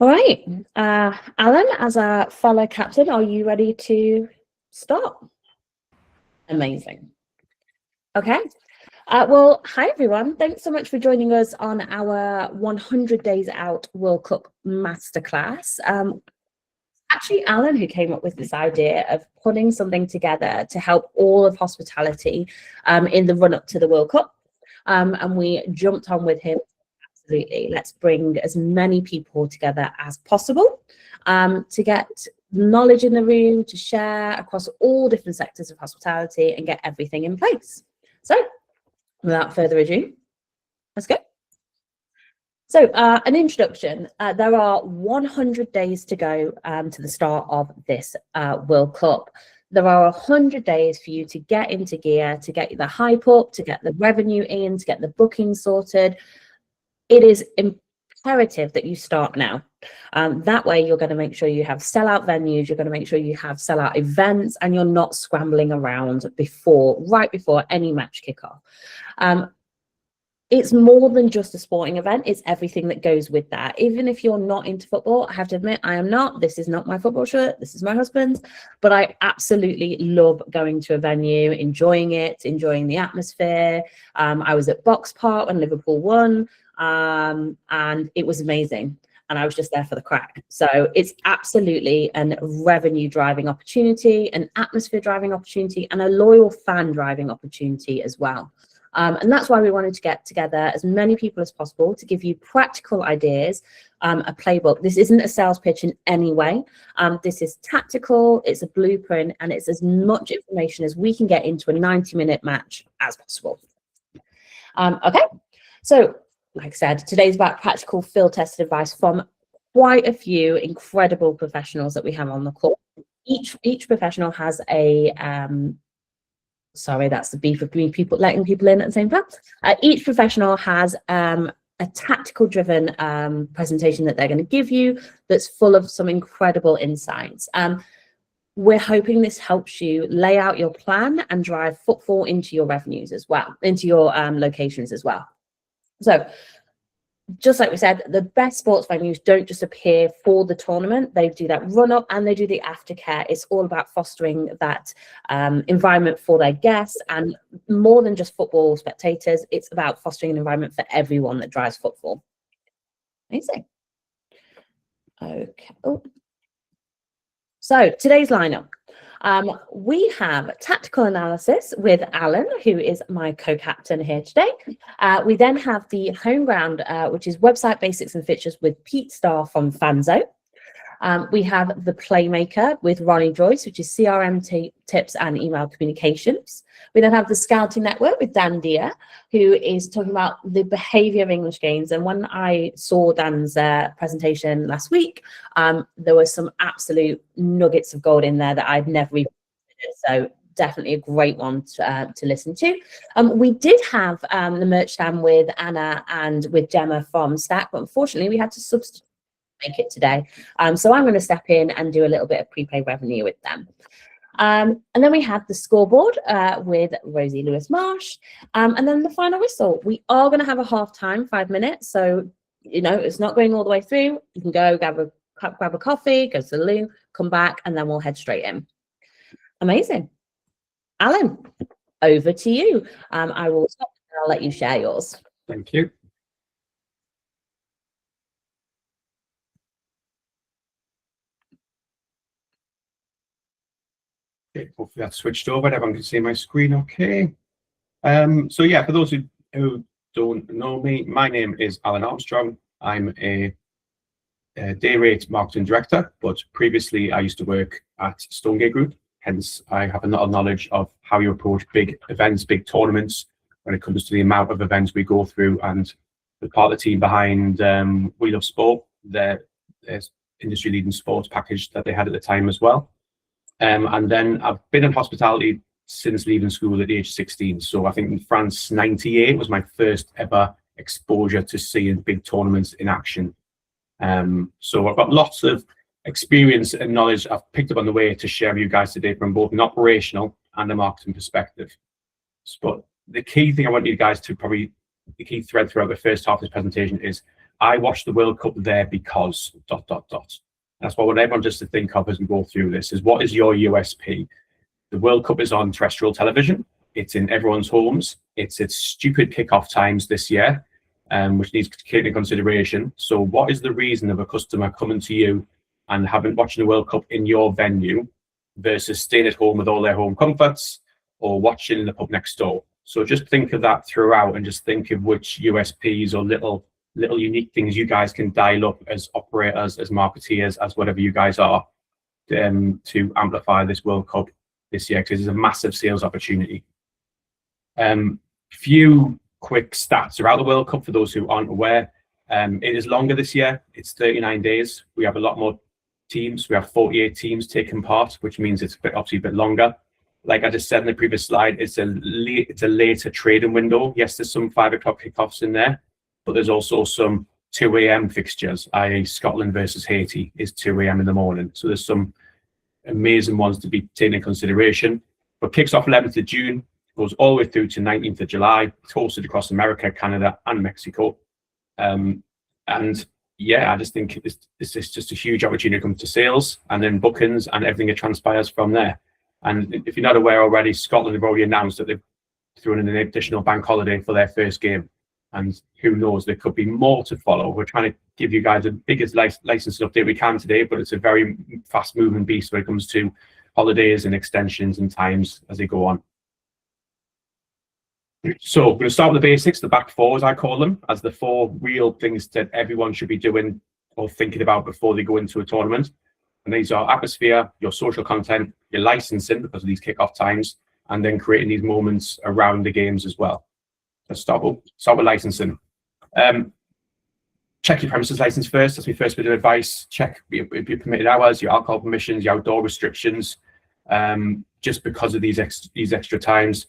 All right, Alan, as a fellow captain, are you ready to start? Amazing. Okay. Well, hi everyone. Thanks so much for joining us on our 100 Days Out World Cup Masterclass. Actually, Alan who came up with this idea of putting something together to help all of hospitality in the run-up to the World Cup. And we jumped on with him. Absolutely. Let's bring as many people together as possible to get knowledge in the room, to share across all different sectors of hospitality and get everything in place. So without further ado, let's go. So an introduction, there are 100 days to go to the start of this World Cup. There are 100 days for you to get into gear, to get the hype up, to get the revenue in, to get the booking sorted. It is imperative that you start now. That way you're going to make sure you have sellout venues, you're going to make sure you have sellout events, and you're not scrambling around right before any match kickoff. It's more than just a sporting event, it's everything that goes with that. Even if you're not into football, I have to admit, I am not. This is not my football shirt, this is my husband's, but I absolutely love going to a venue, enjoying it, enjoying the atmosphere. I was at Box Park when Liverpool won. And it was amazing, and I was just there for the crack. So it's absolutely a revenue driving opportunity, an atmosphere driving opportunity, and a loyal fan driving opportunity as well. And that's why we wanted to get together as many people as possible to give you practical ideas, a playbook. This isn't a sales pitch in any way. This is tactical, it's a blueprint, and it's as much information as we can get into a 90-minute match as possible. Okay, so like I said, today's about practical field tested advice from quite a few incredible professionals that we have on the call. Each professional has a sorry, that's the beef of me letting people in at the same time. Each professional has a tactical driven presentation that they're going to give you that's full of some incredible insights. We're hoping this helps you lay out your plan and drive footfall into your revenues as well, into your locations as well. So just like we said, the best sports venues don't just appear for the tournament. They do that run up and they do the aftercare. It's all about fostering that environment for their guests, and more than just football spectators, it's about fostering an environment for everyone that drives footfall. Amazing. Okay. Oh. So today's lineup. We have tactical analysis with Alan, who is my co-captain here today. We then have the home ground, which is website basics and fixtures with Pete Starr from Fanzo. We have the Playmaker with Ronnie Joyce, which is CRM tips and email communications. We then have the Scouting Network with Dan Deere, who is talking about the behaviour of English games. And when I saw Dan's presentation last week, there were some absolute nuggets of gold in there that I'd never even considered. So definitely a great one to listen to. We did have the merch stand with Anna and with Gemma from Stack, but unfortunately we had to substitute make it today. So I'm going to step in and do a little bit of prepaid revenue with them. And then we have the scoreboard with Rosie Lewis-Marsh. And then the final whistle. We are going to have a half time, 5 minutes. So, you know, it's not going all the way through. You can go grab a coffee, go to the loo, come back, and then we'll head straight in. Amazing. Alan, over to you. I will stop and I'll let you share yours. Thank you. Okay, hopefully that's switched over. Everyone can see my screen okay. So yeah, for those who don't know me, my name is Alan Armstrong. I'm a day rate marketing director, but previously I used to work at Stonegate Group. Hence, I have a lot of knowledge of how you approach big events, big tournaments, when it comes to the amount of events we go through. And the part of the team behind We Love Sport, their industry-leading sports package that they had at the time as well. And then I've been in hospitality since leaving school at the age of 16. So I think in France, 98 was my first ever exposure to seeing big tournaments in action. So I've got lots of experience and knowledge I've picked up on the way to share with you guys today from both an operational and a marketing perspective. But the key thing I want you guys to the key thread throughout the first half of this presentation is I watched the World Cup there because ... That's what I want everyone just to think of as we go through this, is what is your USP? The World Cup is on terrestrial television. It's in everyone's homes. It's stupid kickoff times this year, which needs to take into consideration. So what is the reason of a customer coming to you and watching the World Cup in your venue versus staying at home with all their home comforts or watching in the pub next door? So just think of that throughout, and just think of which USPs or little unique things you guys can dial up as operators, as marketeers, as whatever you guys are, to amplify this World Cup this year, because it's a massive sales opportunity. Few quick stats about the World Cup for those who aren't aware. It is longer this year. It's 39 days. We have a lot more teams. We have 48 teams taking part, which means it's obviously a bit longer. Like I just said in the previous slide, it's a later trading window. Yes, there's some 5 o'clock kickoffs in there, but there's also some 2 a.m. fixtures, i.e. Scotland versus Haiti is 2 a.m. in the morning. So there's some amazing ones to be taken into consideration. But kicks off 11th of June, goes all the way through to 19th of July. It's hosted across America, Canada, and Mexico. And yeah, I just think this is just a huge opportunity when it comes to sales and then bookings and everything that transpires from there. And if you're not aware already, Scotland have already announced that they've thrown in an additional bank holiday for their first game. And who knows, there could be more to follow. We're trying to give you guys the biggest licensing update we can today, but it's a very fast moving beast when it comes to holidays and extensions and times as they go on. So we're going to start with the basics, the back four, as I call them, as the 4 real things that everyone should be doing or thinking about before they go into a tournament. And these are atmosphere, your social content, your licensing because of these kickoff times, and then creating these moments around the games as well. Let's start with licensing. Check your premises license first. That's my first bit of advice. Check your permitted hours, your alcohol permissions, your outdoor restrictions, just because of these extra times.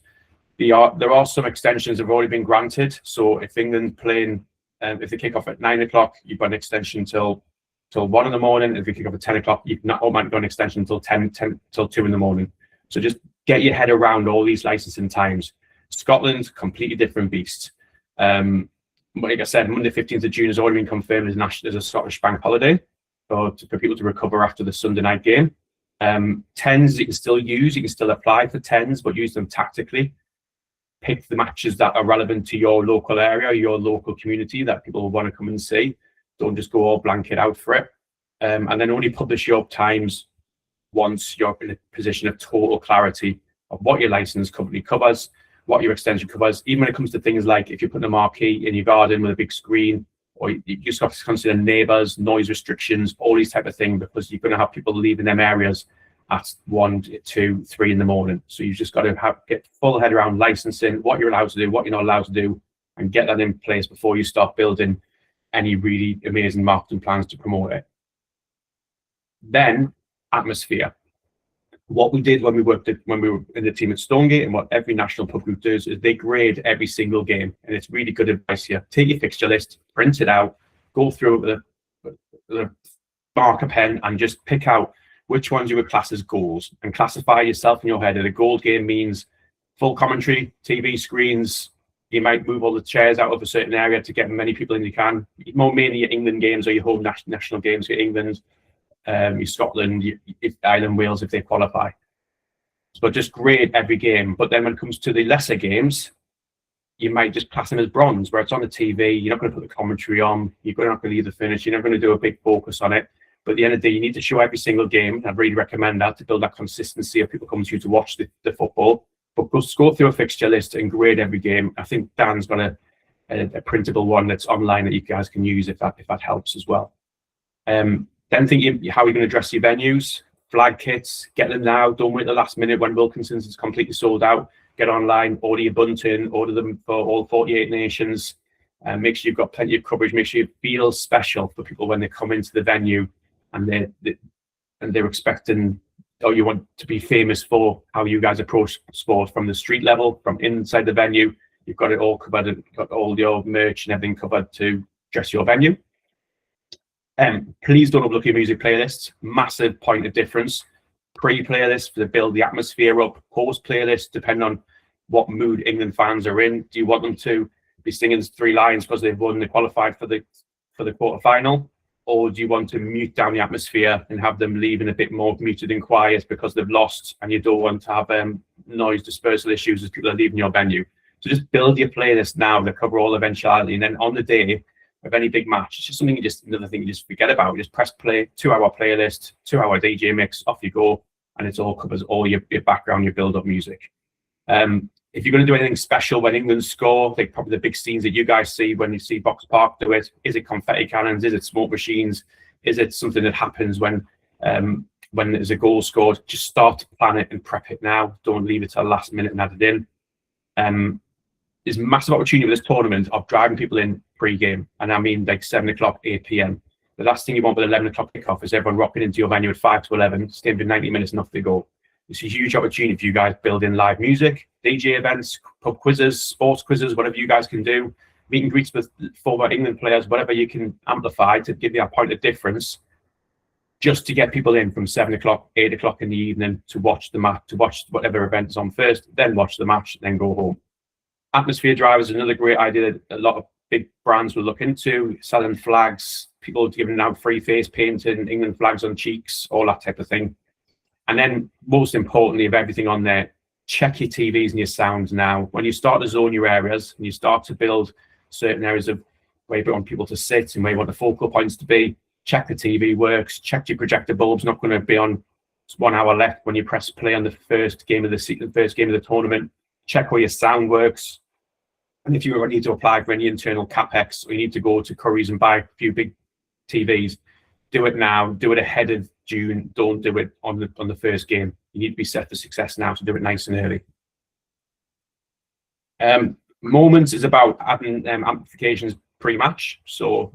There are some extensions that have already been granted. So if England playing, if they kick off at 9 o'clock, you've got an extension till 1 in the morning. If you kick off at 10 o'clock, you've not automatically got an extension till 2 in the morning. So just get your head around all these licensing times. Scotland, completely different beast. Like I said, Monday 15th of June has already been confirmed as a Scottish bank holiday for people to recover after the Sunday night game. 10s you can still use, you can still apply for 10s, but use them tactically. Pick the matches that are relevant to your local area, your local community that people will want to come and see. Don't just go all blanket out for it. And then only publish your times once you're in a position of total clarity of what your license company covers, what your extension covers. Even when it comes to things like if you're putting a marquee in your garden with a big screen, or you just have to consider neighbours, noise restrictions, all these type of things, because you're going to have people leaving them areas at 1, 2, 3 in the morning. So you've just got to get full head around licensing, what you're allowed to do, what you're not allowed to do, and get that in place before you start building any really amazing marketing plans to promote it. Then atmosphere. What we did when we were in the team at Stonegate, and what every national pub group does, is they grade every single game, and it's really good advice here. Take your fixture list, print it out, go through it with a marker pen, and just pick out which ones you would class as goals, and classify yourself in your head that a gold game means full commentary, TV screens. You might move all the chairs out of a certain area to get as many people in you can. Mainly your England games or your home national games, your England, your Scotland, your Ireland, Wales if they qualify. So just grade every game. But then when it comes to the lesser games, you might just class them as bronze, where it's on the TV. You're not going to put the commentary on. You're not going to leave the finish. You're not going to do a big focus on it. But at the end of the day, you need to show every single game. I'd really recommend that to build that consistency of people coming to you to watch the football. But go through a fixture list and grade every game. I think Dan's got a printable one that's online that you guys can use if that helps as well. Then think how you're going to address your venues, flag kits, get them now. Don't wait the last minute when Wilkinson's is completely sold out. Get online, order your bunting, order them for all 48 nations, and make sure you've got plenty of coverage. Make sure it feels special for people when they come into the venue and they're expecting, or you want to be famous for how you guys approach sport from the street level, from inside the venue. You've got it all covered, and got all your merch and everything covered to dress your venue. Please don't overlook your music playlists. Massive point of difference. Pre-playlist to build the atmosphere up. Post playlist, depending on what mood England fans are in. Do you want them to be singing 3 lines because they've won, they qualified for the for the quarterfinal, or do you want to mute down the atmosphere and have them leaving a bit more muted and quiet because they've lost, and you don't want to have noise dispersal issues as people are leaving your venue? So just build your playlist now to cover all eventuality, and then on the day of any big match, it's just something another thing you just forget about. You just press play, 2-hour playlist, 2-hour DJ mix, off you go, and it all covers all your background, your build-up music. If you're going to do anything special when England score, like probably the big scenes that you guys see when you see Box Park do it, is it confetti cannons? Is it smoke machines? Is it something that happens when there's a goal scored? Just start to plan it and prep it now. Don't leave it till the last minute and add it in. There's massive opportunity with this tournament of driving people in pre-game, and I mean like 7 o'clock, 8 p.m. The last thing you want with 11 o'clock kickoff is everyone rocking into your venue at 5 to 11, staying for 90 minutes and off they go. It's a huge opportunity for you guys building live music, DJ events, pub quizzes, sports quizzes, whatever you guys can do, meet and greets with former England players, whatever you can amplify to give you a point of difference, just to get people in from 7 o'clock, 8 o'clock in the evening to watch the match, to watch whatever event is on first, then watch the match, then go home. Atmosphere drivers is another great idea that a lot of big brands will look into, selling flags, people giving out free face painting, England flags on cheeks, all that type of thing. And then most importantly of everything on there, check your TVs and your sounds now. When you start to zone your areas and you start to build certain areas of where you want people to sit and where you want the focal points to be, check the TV works, check your projector bulb's not going to be on 1 hour left when you press play on the first game of the tournament. Check where your sound works. And if you need to apply for any internal capex, or you need to go to Curry's and buy a few big TVs, do it now. Do it ahead of June. Don't do it on the first game. You need to be set for success now, so do it nice and early. Moments is about having amplifications pre-match. So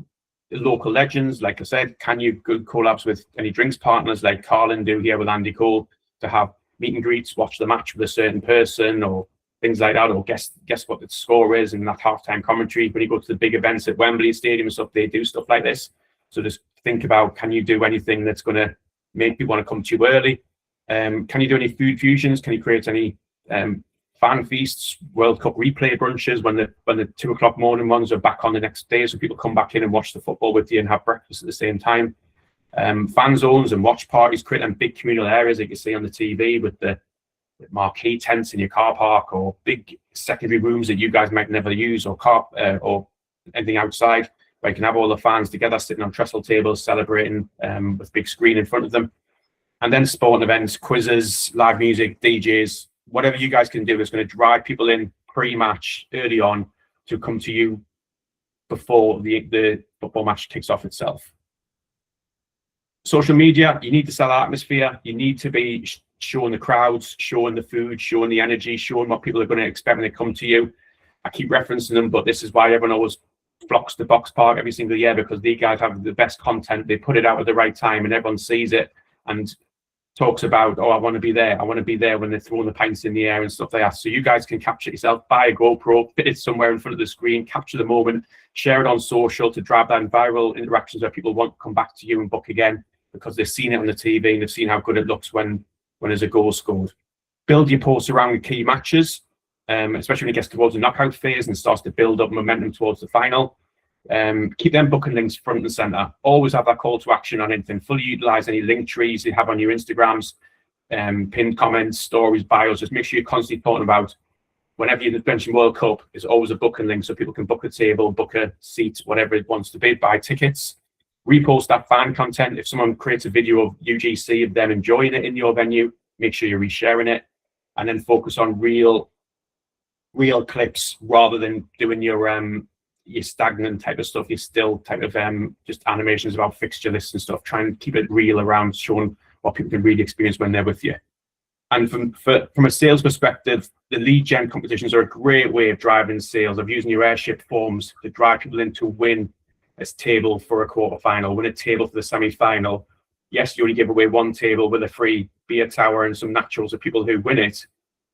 the local legends, like I said, can you good collabs with any drinks partners like Carlin do here with Andy Cole to have meet and greets, watch the match with a certain person or things like that, or guess what the score is in that halftime commentary. When you go to the big events at Wembley Stadium and stuff, they do stuff like this. So just think about, can you do anything that's going to make people want to come to you early? Can you do any food fusions? Can you create any fan feasts, World Cup replay brunches when the 2 o'clock morning ones are back on the next day, so people come back in and watch the football with you and have breakfast at the same time? Fan zones and watch parties, create them big communal areas that you see on the TV with the marquee tents in your car park, or big secondary rooms that you guys might never use, or anything outside where you can have all the fans together sitting on trestle tables celebrating with big screen in front of them. And then sporting events, quizzes, live music, DJs, whatever you guys can do is going to drive people in pre-match early on to come to you before the football match kicks off itself. Social media, you need to sell atmosphere. You need to be showing the crowds, showing the food, showing the energy, showing what people are going to expect when they come to you. I keep referencing them, but this is why everyone always flocks to Box Park every single year, because these guys have the best content. They put it out at the right time and everyone sees it and talks about, oh, I want to be there. I want to be there when they're throwing the pints in the air and stuff like that. So you guys can capture it yourself, buy a GoPro, fit it somewhere in front of the screen, capture the moment, share it on social to drive that viral interactions where people want to come back to you and book again because they've seen it on the TV and they've seen how good it looks when there's a goal scored. Build your posts around key matches, especially when it gets towards the knockout phase and starts to build up momentum towards the final. Keep them booking links front and center. Always have that call to action on anything. Fully utilize any link trees you have on your Instagrams, pinned comments, stories, bios. Just make sure you're constantly talking about, whenever you mention World Cup, there's always a booking link so people can book a table, book a seat, whatever it wants to be, buy tickets. Repost that fan content. If someone creates a video of UGC of them enjoying it in your venue, make sure you're resharing it, and then focus on real clips rather than doing your stagnant type of stuff, your still type of just animations about fixture lists and stuff. Try and keep it real around showing what people can really experience when they're with you. And from a sales perspective, the lead gen competitions are a great way of driving sales, of using your Airship forms to drive people in to win a table for a quarterfinal, win a table for the semi-final. Yes, you only give away one table with a free beer tower and some naturals of people who win it.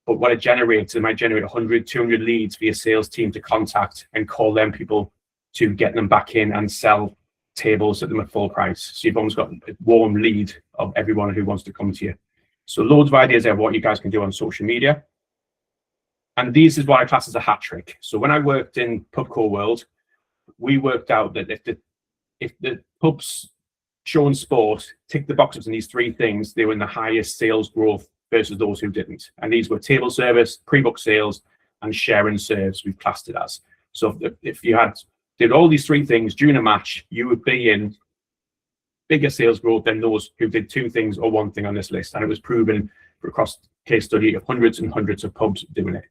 But what it generates, it might generate 100, 200 leads for your sales team to contact and call them people to get them back in and sell tables at them at full price. So you've almost got a warm lead of everyone who wants to come to you. So loads of ideas there of what you guys can do on social media. And these is what I class as a hat trick. So when I worked in Pubco World, we worked out that if if the pubs showing sport tick the boxes in these three things, they were in the highest sales growth versus those who didn't. And these were table service, pre-book sales, and share and serves, we've classed it as. So if you did all these three things during a match, you would be in bigger sales growth than those who did two things or one thing on this list. And it was proven across case study of hundreds and hundreds of pubs doing it.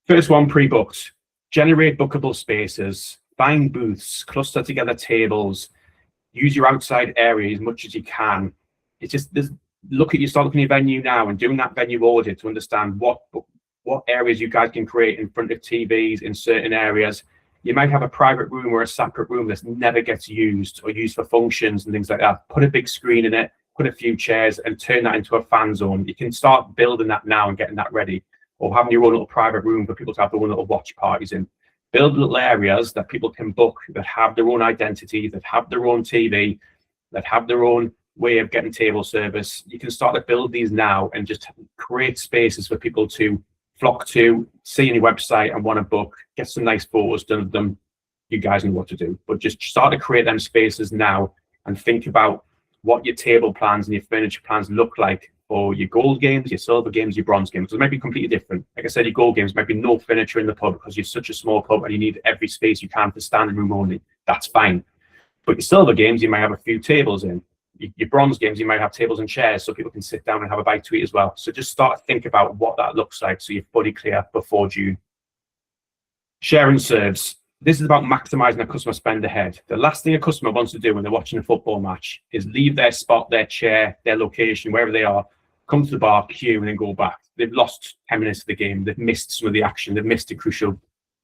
First one, pre-booked. Generate bookable spaces, find booths, cluster together tables, use your outside area as much as you can. It's just start looking at your venue now and doing that venue audit to understand what areas you guys can create in front of TVs in certain areas. You might have a private room or a separate room that never gets used or used for functions and things like that. Put a big screen in it, put a few chairs and turn that into a fan zone. You can start building that now and getting that ready, or having your own little private room for people to have their own little watch parties in. Build little areas that people can book, that have their own identity, that have their own TV, that have their own way of getting table service. You can start to build these now and just create spaces for people to flock to, see on your website and want to book, get some nice photos done of them. You guys know what to do, but just start to create them spaces now and think about what your table plans and your furniture plans look like for your gold games, your silver games, your bronze games. Because it might be completely different. Like I said, your gold games might be no furniture in the pub because you're such a small pub and you need every space you can for standing room only. That's fine. But your silver games, you might have a few tables in. Your bronze games, you might have tables and chairs so people can sit down and have a bite to eat as well. So just start to think about what that looks like so you're fully clear before June. Share and serves. This is about maximizing a customer spend ahead. The last thing a customer wants to do when they're watching a football match is leave their spot, their chair, their location, wherever they are, come to the bar, queue, and then go back. They've lost 10 minutes of the game. They've missed some of the action. They've missed a crucial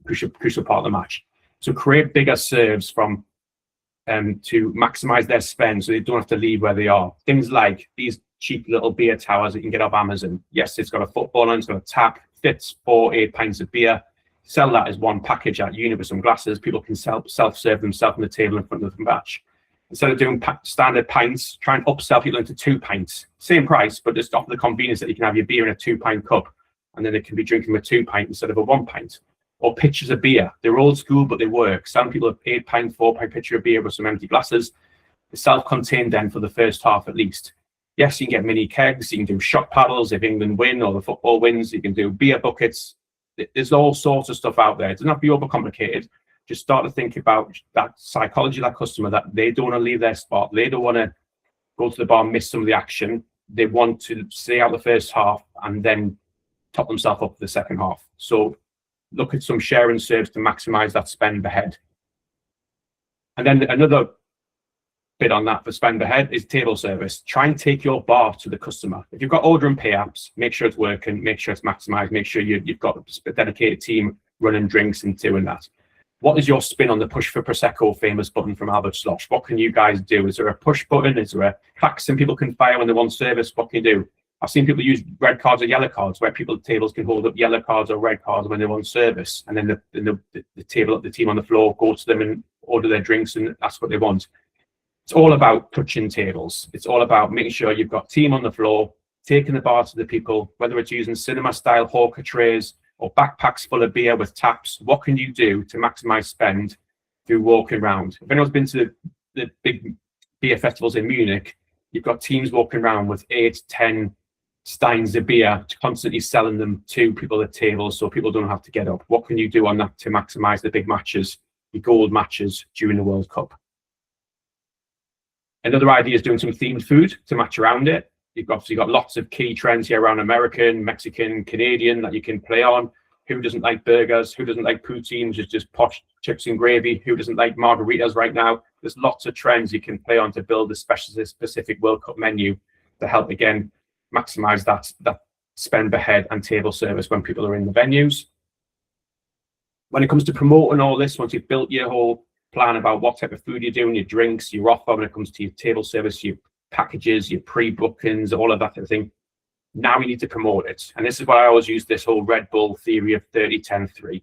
part of the match. So create bigger serves to maximize their spend so they don't have to leave where they are. Things like these cheap little beer towers that you can get off Amazon. Yes, it's got a football on, it's got a tap, fits 8 pints of beer. Sell that as one package at uni with some glasses. People can self-serve themselves on the table in front of the match. Instead of doing standard pints, try and upsell people into 2 pints. Same price, but just offer the convenience that you can have your beer in a 2-pint cup, and then they can be drinking a 2-pint instead of a 1-pint. Or pitchers of beer. They're old school, but they work. Some people have 8-pint, 4-pint pitcher of beer with some empty glasses. They're self-contained then for the first half at least. Yes, you can get mini kegs. You can do shot paddles if England win or the football wins. You can do beer buckets. There's all sorts of stuff out there. It doesn't have to be overcomplicated. Just start to think about that psychology of that customer, that they don't want to leave their spot. They don't want to go to the bar and miss some of the action. They want to stay out the first half and then top themselves up for the second half. So look at some share and serves to maximize that spend ahead. And then another bit on that for spend ahead is table service. Try and take your bar to the customer. If you've got order and pay apps, make sure it's working, make sure it's maximized, make sure you've got a dedicated team running drinks and doing that. What is your spin on the push for Prosecco famous button from Albert Slosh? What can you guys do? Is there a push button? Is there a klaxon people can fire when they want service? What can you do? I've seen people use red cards or yellow cards, where tables can hold up yellow cards or red cards when they want service, and then the team on the floor go to them and order their drinks and that's what they want. It's all about touching tables. It's all about making sure you've got team on the floor, taking the bar to the people, whether it's using cinema-style hawker trays or backpacks full of beer with taps. What can you do to maximize spend through walking around? If anyone's been to the big beer festivals in Munich, you've got teams walking around with 8, 10 steins of beer, constantly selling them to people at tables so people don't have to get up. What can you do on that to maximize the big matches, the gold matches during the World Cup? Another idea is doing some themed food to match around it. You've obviously got lots of key trends here around American, Mexican, Canadian that you can play on. Who doesn't like burgers? Who doesn't like poutine, which is just posh chips and gravy? Who doesn't like margaritas right now? There's lots of trends you can play on to build a specific World Cup menu to help, again, maximize that spend ahead and table service when people are in the venues. When it comes to promoting all this, once you've built your whole plan about what type of food you're doing, your drinks, your offer, when it comes to your table service, your packages, your pre-bookings, all of that type of thing, now you need to promote it. And this is why I always use this whole Red Bull theory of 30-10-3.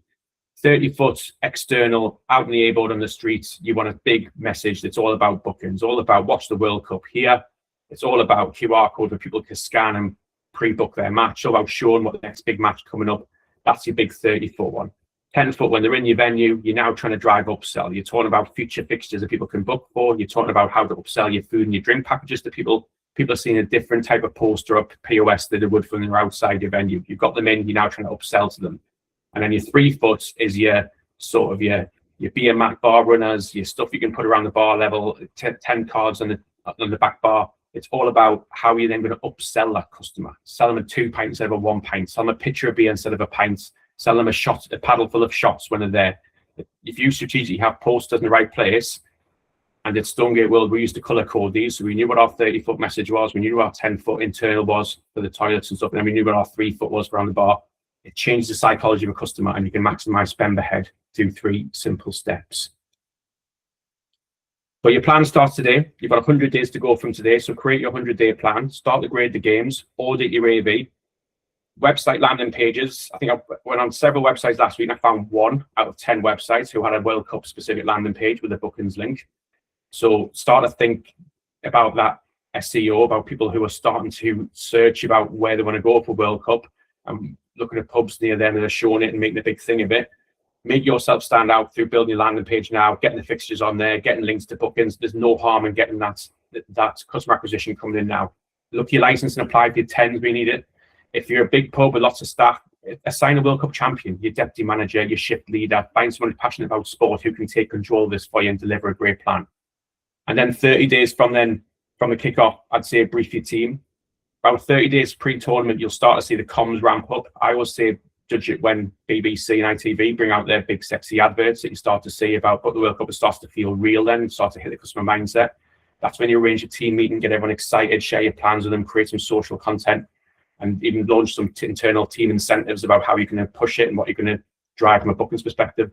30-foot external, out in the A-board on the streets. You want a big message that's all about bookings, all about watch the World Cup here. It's all about QR code where people can scan and pre-book their match, all about showing what the next big match coming up. That's your big 30-foot one. 10 foot, when they're in your venue, you're now trying to drive upsell. You're talking about future fixtures that people can book for. You're talking about how to upsell your food and your drink packages to people. People are seeing a different type of poster up POS that they would when they're outside your venue. You've got them in, you're now trying to upsell to them. And then your 3 foot is your sort of your beer mat bar runners, your stuff you can put around the bar level, 10 cards on the back bar. It's all about how you're then going to upsell that customer. Sell them a 2 pint instead of a 1 pint. Sell them a pitcher of beer instead of a pint. Sell them a paddle full of shots when they're there. If you strategically have posters in the right place, and at Stonegate World, we used to colour code these. So we knew what our 30-foot message was. We knew what our 10-foot internal was for the toilets and stuff. And then we knew what our 3-foot was around the bar. It changes the psychology of a customer, and you can maximise spend per head through 3 simple steps. But your plan starts today. You've got 100 days to go from today. So create your 100-day plan, start to grade the games, audit your AV, website landing pages. I think I went on several websites last week and I found 1 out of 10 websites who had a World Cup specific landing page with a bookings link. So start to think about that SEO, about people who are starting to search about where they want to go for World Cup, and looking at pubs near them that are showing it and making a big thing of it. Make yourself stand out through building your landing page now, getting the fixtures on there, getting links to bookings. There's no harm in getting that customer acquisition coming in now. Look your license and apply for your 10s we need it. If you're a big pub with lots of staff, assign a World Cup champion, your deputy manager, your shift leader. Find someone who's passionate about sport who can take control of this for you and deliver a great plan. And then 30 days from the kickoff, I'd say brief your team. About 30 days pre-tournament, you'll start to see the comms ramp up. I always say judge it when BBC and ITV bring out their big sexy adverts that you start to see about the World Cup. It starts to feel real then, start to hit the customer mindset. That's when you arrange a team meeting, get everyone excited, share your plans with them, create some social content, and even launch some internal team incentives about how you're going to push it and what you're going to drive from a bookings perspective.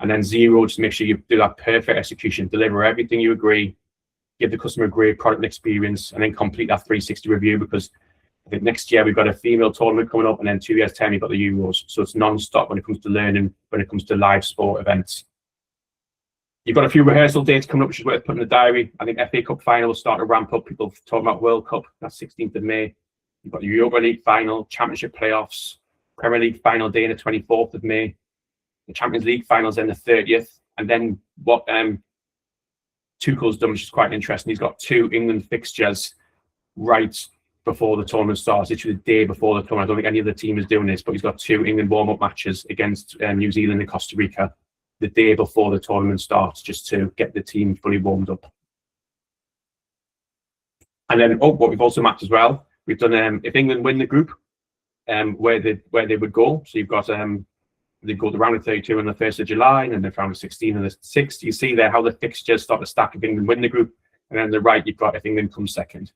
And then 0, just make sure you do that perfect execution, deliver everything you agree, give the customer a great product experience, and then complete that 360 review, because I think next year we've got a female tournament coming up, and then 2 years' time you've got the Euros. So it's non-stop when it comes to learning, when it comes to live sport events. You've got a few rehearsal dates coming up, which is worth putting in the diary. I think FA Cup final will start to ramp up. People talking about World Cup, that's 16th of May. You've got the Europa League final, Championship playoffs, Premier League final day on the 24th of May. The Champions League finals then the 30th. And then what Tuchel's done, which is quite interesting, he's got 2 England fixtures right before the tournament starts, literally the day before the tournament. I don't think any other team is doing this, but he's got 2 England warm-up matches against New Zealand and Costa Rica the day before the tournament starts, just to get the team fully warmed up. And then, what we've also mapped as well, we've done if England win the group, where they would go. So you've got they go the round of 32 on the 1st of July, and then the round of 16 on the 6th. You see there how the fixtures start to stack if England win the group, and then on the right you've got if England comes second.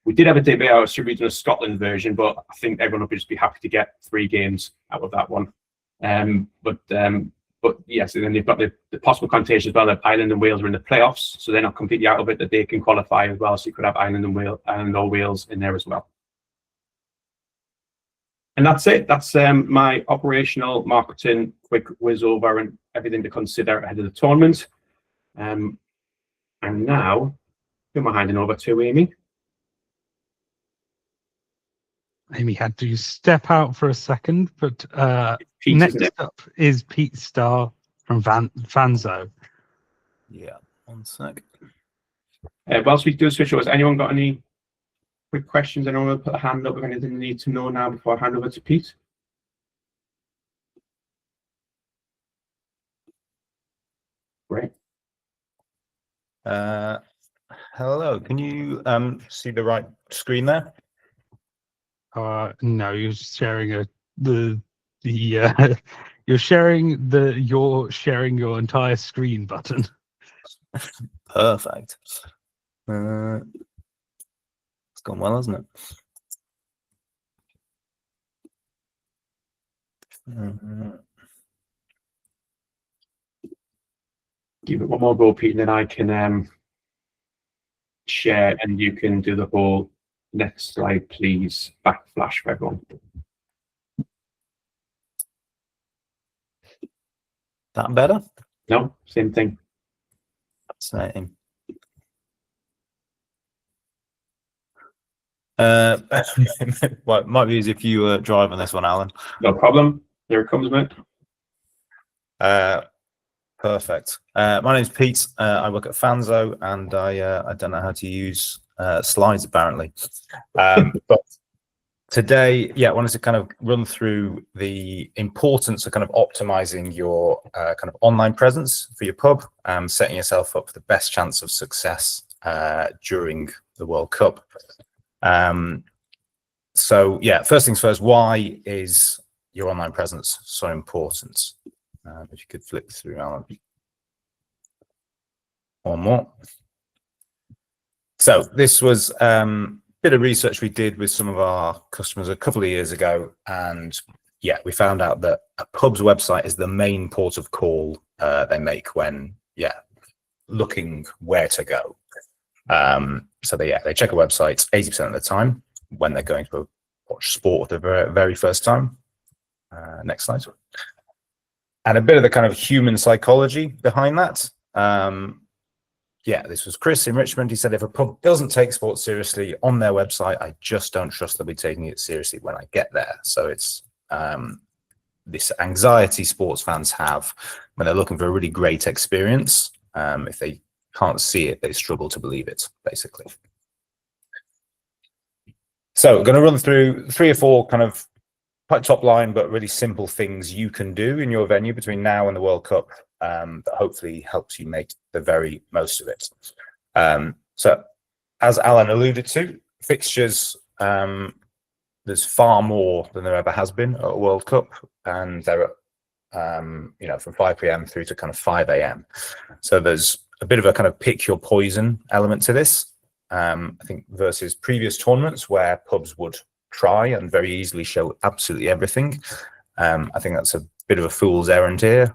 We did have a debate out, should we do a Scotland version, but I think everyone would just be happy to get 3 games out of that one. But yes, and then you've got the possible connotation as well that Ireland and Wales are in the playoffs, so they're not completely out of it, that they can qualify as well. So you could have Ireland or Wales in there as well. And that's it. That's my operational marketing quick whiz over and everything to consider ahead of the tournament. And now, who am I handing over to, Amy? Amy had to step out for a second, but Pete, next up is Pete Starr from Vanzo. Yeah, 1 sec. Whilst we do switch over, has anyone got any quick questions? Anyone want to put a hand up with anything you need to know now before I hand over to Pete? Great. Hello, can you see the right screen there? No, you're sharing you're sharing your entire screen button. Perfect. It's gone well, hasn't it? Give it one more go, Pete, and then I can share, and you can do the whole next slide, please. Back flash for everyone. That better? No, same thing. Same. Well, it might be easy if you drive on this one, Alan. No problem. Here it comes, mate. Perfect. My name's Pete. I work at Fanzo, and I don't know how to use slides apparently. But today, I wanted to kind of run through the importance of kind of optimizing your kind of online presence for your pub, setting yourself up for the best chance of success during the World Cup. So yeah, first things first, why is your online presence so important? If you could flip through, Alan. One more. So this was bit of research we did with some of our customers a couple of years ago, and yeah, we found out that a pub's website is the main port of call they make when looking where to go. So they check a website 80% of the time when they're going to watch sport for the very first time. Next slide. And a bit of the kind of human psychology behind that. This was Chris in Richmond. He said, if a pub doesn't take sports seriously on their website, I just don't trust they'll be taking it seriously when I get there. So it's this anxiety sports fans have when they're looking for a really great experience. If they can't see it, they struggle to believe it, basically. So I'm going to run through 3 or 4 kind of quite top line, but really simple things you can do in your venue between now and the World Cup that hopefully helps you make the very most of it. So as Alan alluded to, fixtures, there's far more than there ever has been at a World Cup, and they're at, from 5 p.m. through to kind of 5 a.m. So there's a bit of a kind of pick your poison element to this. I think versus previous tournaments where pubs would try and very easily show absolutely everything. I think that's a bit of a fool's errand here,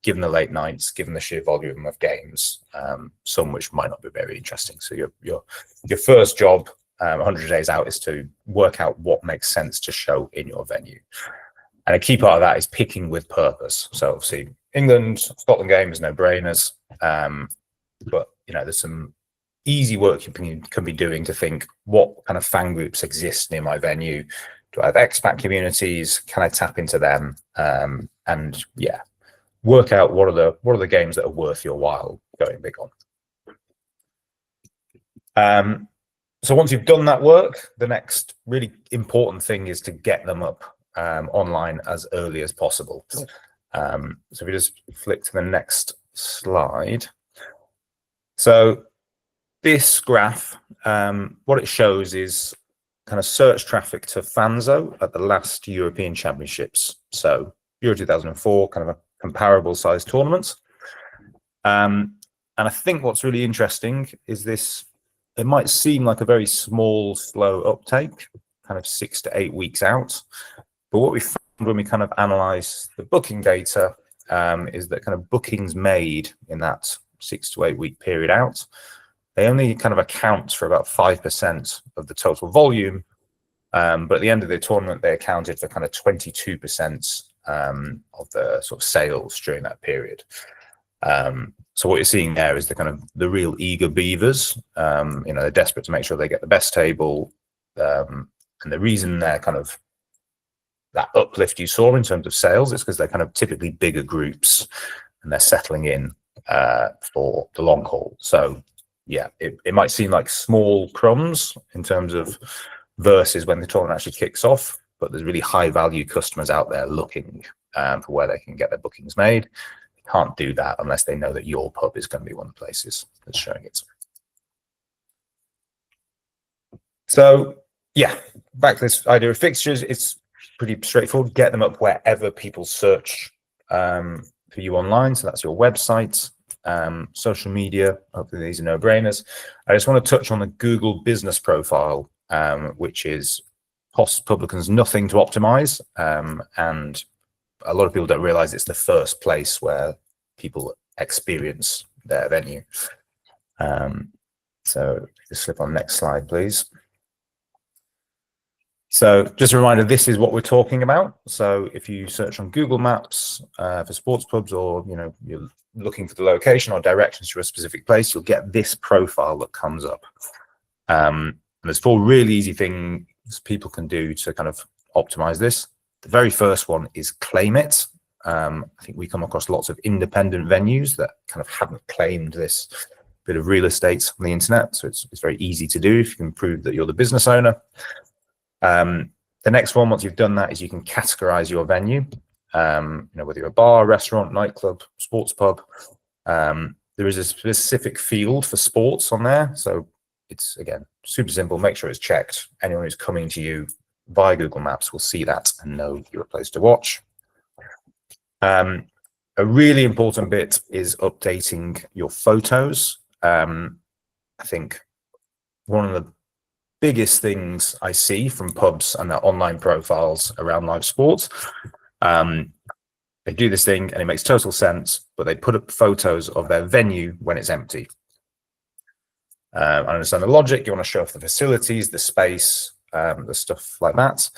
given the late nights, given the sheer volume of games, some which might not be very interesting. So your first job 100 days out is to work out what makes sense to show in your venue. And a key part of that is picking with purpose. So obviously England, Scotland game is no-brainers, but there's some easy work you can be doing to think, what kind of fan groups exist near my venue? Do I have expat communities? Can I tap into them? And work out what are the games that are worth your while going big on. So once you've done that work, the next really important thing is to get them up online as early as possible. So if we just flick to the next slide. So this graph, what it shows is kind of search traffic to Fanzo at the last European Championships. So Euro 2004, kind of a comparable size tournament. And I think what's really interesting is this, it might seem like a very small, slow uptake, kind of 6 to 8 weeks out. But what we found when we kind of analyze the booking data is that kind of bookings made in that 6 to 8 week period out, they only kind of account for about 5% of the total volume. But at the end of the tournament, they accounted for kind of 22% of the sort of sales during that period. So what you're seeing there is the real eager beavers. They're desperate to make sure they get the best table. And the reason they're kind of that uplift you saw in terms of sales is because they're kind of typically bigger groups and they're settling in for the long haul. So yeah, it might seem like small crumbs in terms of versus when the tournament actually kicks off, but there's really high value customers out there looking for where they can get their bookings made. You can't do that unless they know that your pub is going to be one of the places that's showing it. So yeah, back to this idea of fixtures, it's pretty straightforward. Get them up wherever people search for you online. So that's your website. Social media, hopefully these are no-brainers. I just want to touch on the Google business profile, which costs publicans nothing to optimize, and a lot of people don't realize it's the first place where people experience their venue. So just slip on next slide, please. So just a reminder, this is what we're talking about. So if you search on Google Maps for sports pubs, or you're looking for the location or directions to a specific place, you'll get this profile that comes up. And there's 4 really easy things people can do to kind of optimize this. The very first one is claim it. I think we come across lots of independent venues that kind of haven't claimed this bit of real estate on the internet. So it's very easy to do if you can prove that you're the business owner. The next one, once you've done that, is you can categorize your venue. Whether you're a bar, restaurant, nightclub, sports pub. There is a specific field for sports on there. So it's, again, super simple. Make sure it's checked. Anyone who's coming to you via Google Maps will see that and know you're a place to watch. A really important bit is updating your photos. I think one of the biggest things I see from pubs and their online profiles around live sports, they do this thing and it makes total sense, but they put up photos of their venue when it's empty. I understand the logic. You want to show off the facilities, the space, the stuff like that.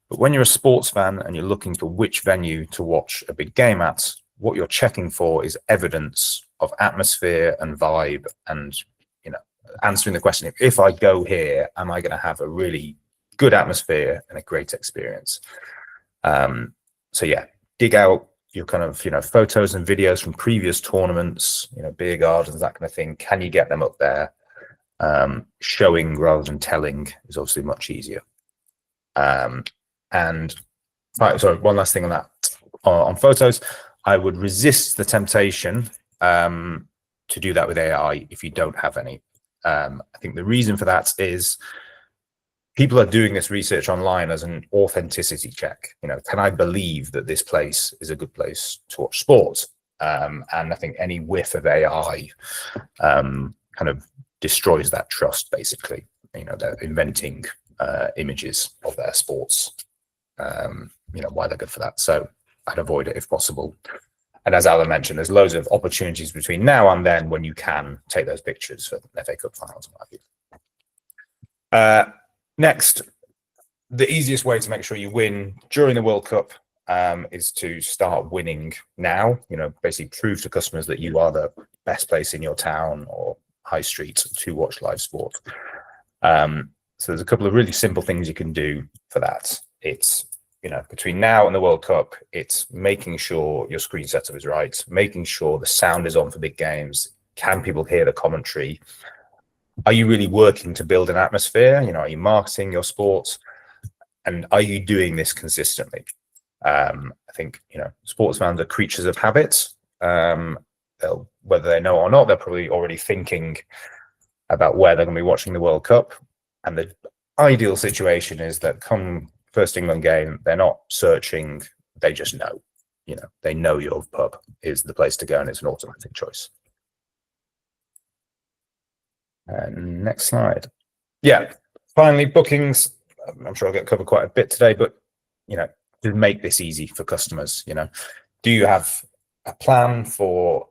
But when you're a sports fan and you're looking for which venue to watch a big game at, what you're checking for is evidence of atmosphere and vibe, and answering the question, if I go here, am I going to have a really good atmosphere and a great experience? So yeah, dig out your kind of photos and videos from previous tournaments, beer gardens, that kind of thing. Can you get them up there? Showing rather than telling is obviously much easier. And sorry, one last thing on that, on photos, I would resist the temptation to do that with AI if you don't have any. I think the reason for that is people are doing this research online as an authenticity check. Can I believe that this place is a good place to watch sport? And I think any whiff of AI kind of destroys that trust, basically. They're inventing images of their sports, why they're good for that. So I'd avoid it if possible. And as Alan mentioned, there's loads of opportunities between now and then when you can take those pictures for FA Cup finals and what have you. Next, the easiest way to make sure you win during the World Cup is to start winning now. Basically prove to customers that you are the best place in your town or high street to watch live sport. So there's a couple of really simple things you can do for that. It's between now and the World Cup, it's making sure your screen setup is right, making sure the sound is on for big games. Can people hear the commentary? Are you really working to build an atmosphere? Are you marketing your sports? And are you doing this consistently? I think, sports fans are creatures of habit. Whether they know or not, they're probably already thinking about where they're going to be watching the World Cup. And the ideal situation is that come first England game, they're not searching, they just know. They know your pub is the place to go and it's an automatic choice. Next slide. Yeah, finally, bookings. I'm sure I'll get covered quite a bit today, but to make this easy for customers, do you have a plan for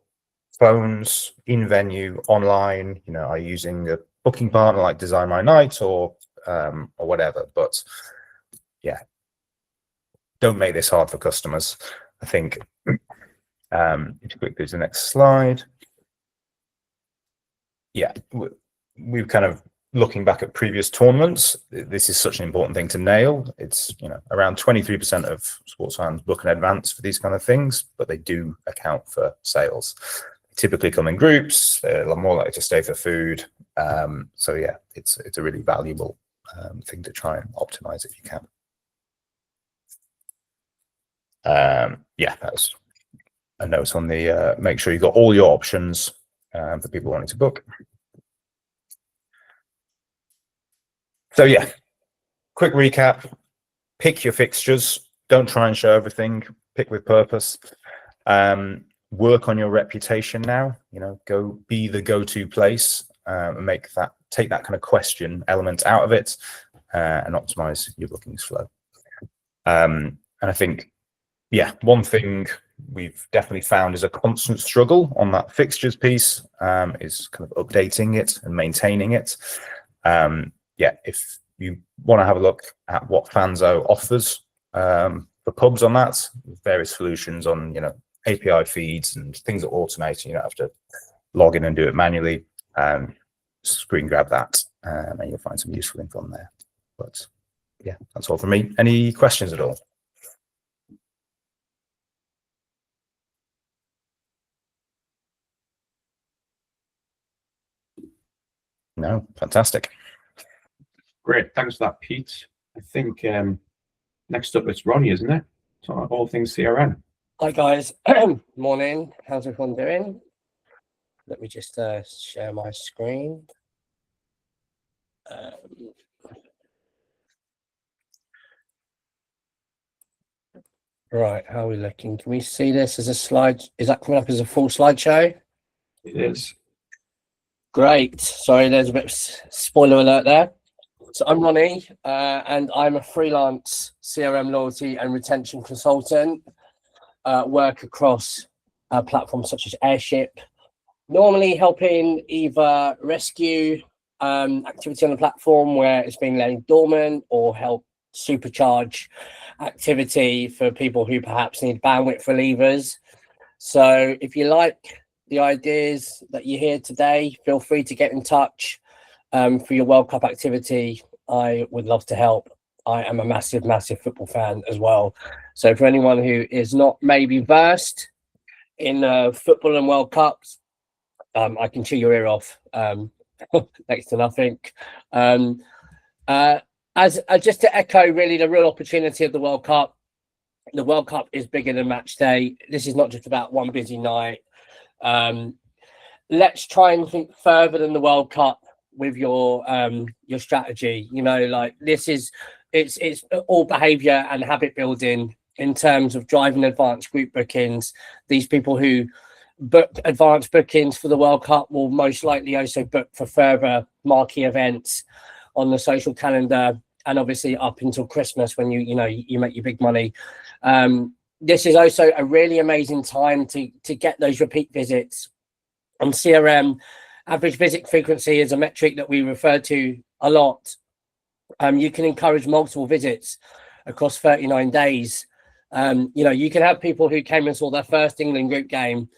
phones, in venue, online? Are you using a booking partner like Design My Night or whatever? But yeah, don't make this hard for customers. I think if you quickly to the next slide. Yeah, we've kind of looking back at previous tournaments, this is such an important thing to nail. It's around 23% of sports fans book in advance for these kind of things, but they do account for sales. They typically come in groups. They're more likely to stay for food. So yeah, it's a really valuable thing to try and optimize if you can. Yeah, that's a note on the make sure you got all your options for people wanting to book. So yeah, quick recap. Pick your fixtures. Don't try and show everything. Pick with purpose. Work on your reputation now. Go be the go-to place and take that kind of question element out of it and optimize your bookings flow. And I think, yeah, one thing we've definitely found is a constant struggle on that fixtures piece is kind of updating it and maintaining it. Yeah, if you want to have a look at what Fanzo offers for pubs on that, various solutions on API feeds and things that automate. You don't have to log in and do it manually. Screen grab that, and you'll find some useful info on there. But yeah, that's all from me. Any questions at all? No, fantastic. Great, thanks for that, Pete. I think next up it's Ronnie, isn't it? So all things CRM. Hi guys, morning. How's everyone doing? Let me just share my screen. Right, how are we looking? Can we see this as a slide? Is that coming up as a full slideshow? It is. Great. Sorry, there's a bit of spoiler alert there. So I'm Ronnie, and I'm a freelance CRM loyalty and retention consultant. Work across platforms such as Airship, normally helping either rescue activity on the platform where it's been laying dormant, or help supercharge activity for people who perhaps need bandwidth relievers. So if you like the ideas that you hear today, feel free to get in touch for your World Cup activity. I would love to help. I am a massive football fan as well. So for anyone who is not maybe versed in football and World Cups, I can chew your ear off next to nothing. As just to echo really the real opportunity of the World Cup is bigger than match day. This is not just about one busy night. Let's try and think further than the World Cup with your strategy. You know, like it's all behavior and habit building in terms of driving advanced group bookings. These people who book advanced bookings for the World Cup will most likely also book for further marquee events on the social calendar, and obviously up until Christmas when you make your big money. This is also a really amazing time to get those repeat visits. On CRM, average visit frequency is a metric that we refer to a lot. You can encourage multiple visits across 39 days. You can have people who came and saw their first England group game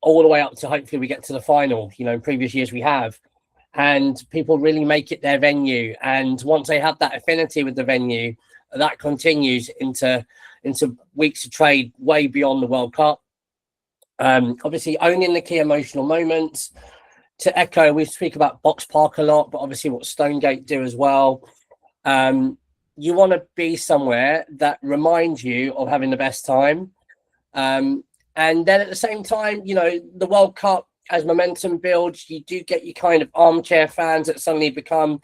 all the way up to hopefully we get to the final. In previous years we have. And people really make it their venue. And once they have that affinity with the venue, that continues into weeks of trade way beyond the World Cup. Obviously, owning the key emotional moments. To echo, we speak about Box Park a lot, but obviously what Stonegate do as well. You want to be somewhere that reminds you of having the best time. And then at the same time, the World Cup, as momentum builds, you do get your kind of armchair fans that suddenly become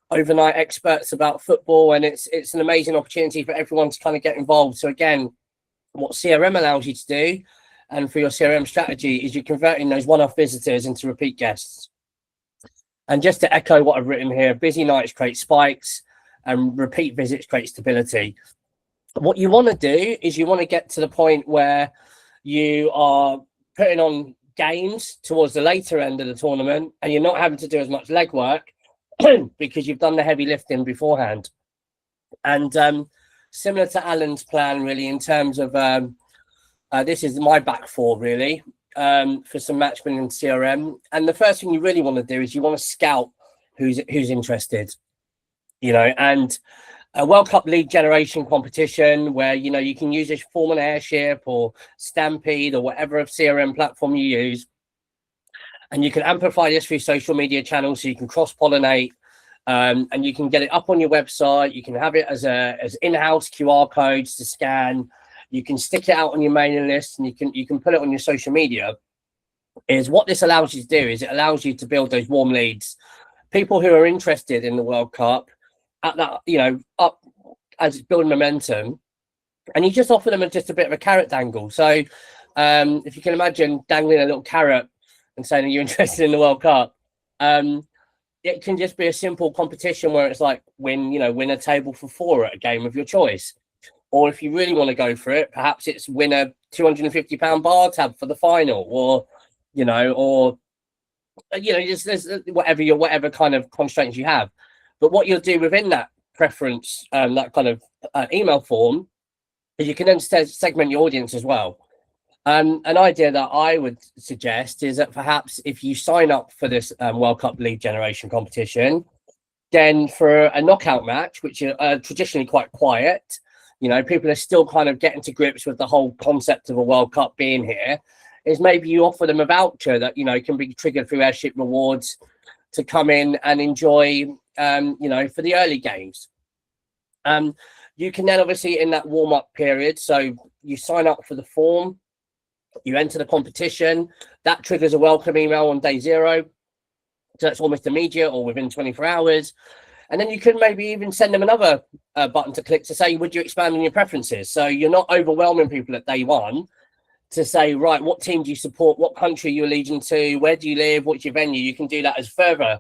overnight experts about football, and it's an amazing opportunity for everyone to kind of get involved. So again, what CRM allows you to do, and for your CRM strategy, is you're converting those one-off visitors into repeat guests. And just to echo what I've written here, busy nights create spikes and repeat visits create stability. What you want to do is you want to get to the point where you are putting on games towards the later end of the tournament, and you're not having to do as much legwork because you've done the heavy lifting beforehand. And similar to Alan's plan, really, in terms of this is my back four, really, for some match winning CRM. And the first thing you really want to do is you want to scout who's interested, and a World Cup lead generation competition where, you can use this form an Airship or Stampede or whatever CRM platform you use. And you can amplify this through social media channels, so you can cross-pollinate, and you can get it up on your website. You can have it as in-house QR codes to scan. You can stick it out on your mailing list, and you can put it on your social media. Is what this allows you to do is it allows you to build those warm leads, people who are interested in the World Cup at that, up as it's building momentum, and you just offer them just a bit of a carrot dangle. So if you can imagine dangling a little carrot and saying, are you interested in the World Cup? It can just be a simple competition where it's like win a table for 4 at a game of your choice. Or if you really want to go for it, perhaps it's win a £250 bar tab for the final, or just there's whatever kind of constraints you have. But what you'll do within that preference, that kind of email form, is you can then segment your audience as well. An idea that I would suggest is that perhaps if you sign up for this World Cup lead generation competition, then for a knockout match, which are traditionally quite quiet, people are still kind of getting to grips with the whole concept of a World Cup being here, is maybe you offer them a voucher that, can be triggered through Airship rewards to come in and enjoy, you know, for the early games. You can then obviously in that warm-up period, so you sign up for the form, you enter the competition, that triggers a welcome email on day 0. So that's almost immediate or within 24 hours. And then you can maybe even send them another button to click to say, would you expand on your preferences? So you're not overwhelming people at day 1 to say, right, what team do you support? What country are you allegiant to? Where do you live? What's your venue? You can do that as further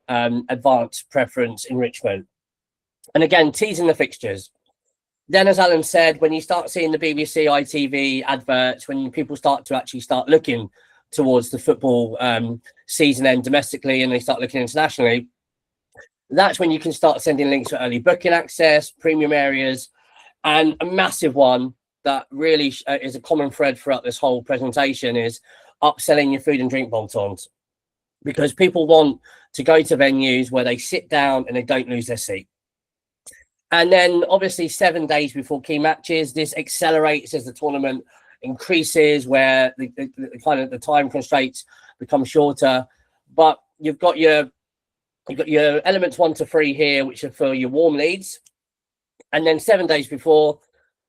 advanced preference enrichment. And again, teasing the fixtures. Then, as Alan said, when you start seeing the BBC, ITV adverts, when people start looking towards the football season end domestically and they start looking internationally, that's when you can start sending links for early booking access, premium areas, and a massive one that really is a common thread throughout this whole presentation is upselling your food and drink bolt-ons, because people want to go to venues where they sit down and they don't lose their seat. And then obviously 7 days before key matches, this accelerates as the tournament increases, where the kind of the time constraints become shorter. But you've got your elements 1 to 3 here, which are for your warm leads. And then 7 days before,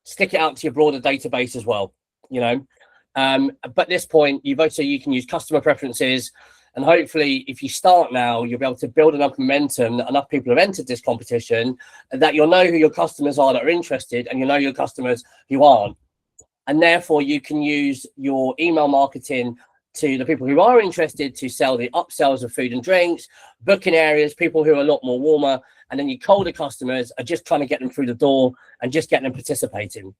stick it out to your broader database as well, you know. But at this point, you can use customer preferences. And hopefully, if you start now, you'll be able to build enough momentum that enough people have entered this competition that you'll know who your customers are that are interested, and you'll know your customers who aren't. And therefore, you can use your email marketing to the people who are interested to sell the upsells of food and drinks, booking areas, people who are a lot more warmer. And then your colder customers are just trying to get them through the door and just getting them participating.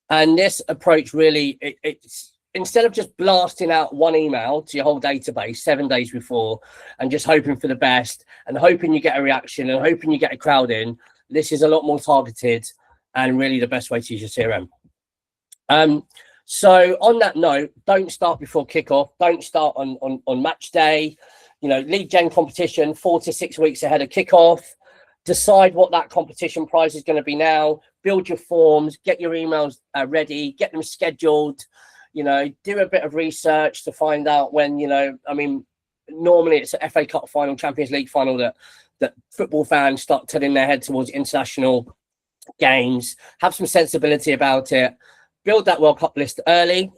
And this approach really, it's instead of just blasting out one email to your whole database 7 days before and just hoping for the best and hoping you get a reaction and hoping you get a crowd in, this is a lot more targeted and really the best way to use your CRM. So on that note, don't start before kickoff. Don't start on match day. You know, lead gen competition 4 to 6 weeks ahead of kickoff. Decide what that competition prize is going to be now. Build your forms. Get your emails ready. Get them scheduled. You know, do a bit of research to find out when, you know, I mean, normally it's an FA Cup final, Champions League final that football fans start turning their head towards international games. Have some sensibility about it. Build that World Cup list early.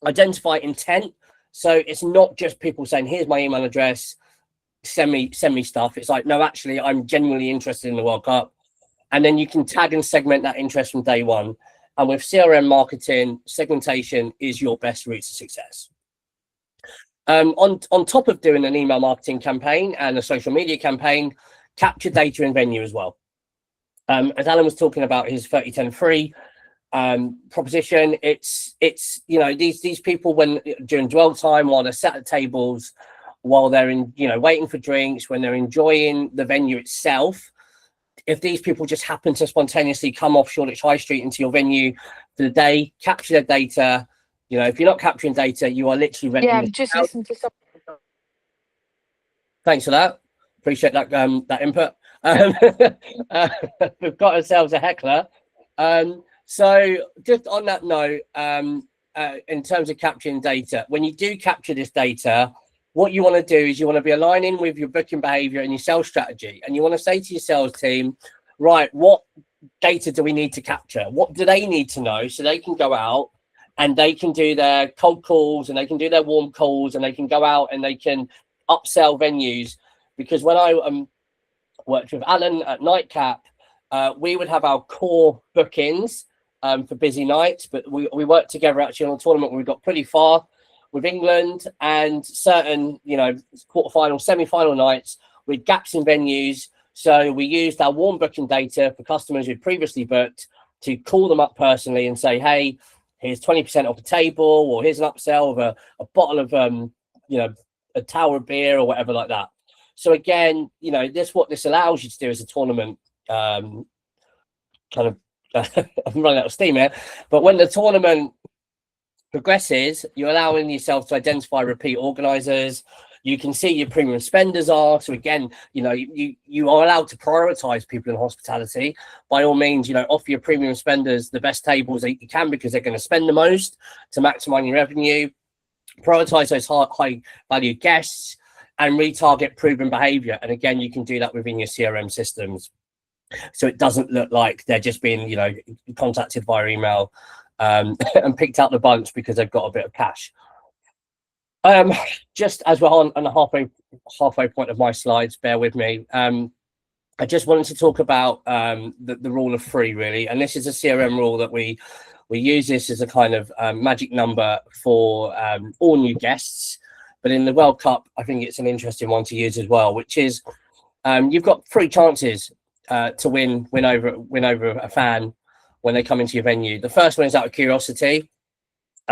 Identify intent. So it's not just people saying, here's my email address, send me stuff. It's like, no, actually, I'm genuinely interested in the World Cup. And then you can tag and segment that interest from day 1. And with CRM marketing, segmentation is your best route to success. On top of doing an email marketing campaign and a social media campaign, capture data in venue as well. As Alan was talking about his 30-10-3 proposition, it's you know, these people, when during dwell time, while they're sat at tables, while they're waiting for drinks, when they're enjoying the venue itself, if these people just happen to spontaneously come off Shoreditch High Street into your venue for the day, capture their data. You know, if you're not capturing data, you are literally renting. Yeah, I've just listened to something. Thanks for that. Appreciate that that input. We've got ourselves a heckler. So just on that note, in terms of capturing data, when you do capture this data, what you want to do is you want to be aligning with your booking behavior and your sales strategy. And you want to say to your sales team, right, what data do we need to capture? What do they need to know so they can go out and they can do their cold calls and they can do their warm calls and they can go out and they can upsell venues? Because when I worked with Alan at Nightcap, we would have our core bookings for busy nights, but we worked together actually on a tournament where we got pretty far with England, and certain, you know, quarterfinal, semi-final nights with gaps in venues. So we used our warm booking data for customers who'd previously booked to call them up personally and say, hey, here's 20% off the table, or here's an upsell of a bottle of, you know, a tower of beer or whatever like that. So again, you know, what this allows you to do as a tournament, kind of, I'm running out of steam here, but when the tournament progresses, you're allowing yourself to identify repeat organizers. You can see your premium spenders are. So again, you know, you are allowed to prioritize people in hospitality. By all means, you know, offer your premium spenders the best tables that you can, because they're going to spend the most to maximize your revenue. Prioritize those high value guests. and retarget proven behavior. And again, you can do that within your CRM systems, so it doesn't look like they're just being, contacted via email and picked out the bunch because they've got a bit of cash. Just as we're on the halfway point of my slides, bear with me. I just wanted to talk about the rule of 3, really, and this is a CRM rule that we use this as a kind of magic number for all new guests. But in the World Cup, I think it's an interesting one to use as well, which is you've got 3 chances to win over a fan when they come into your venue. The first one is out of curiosity.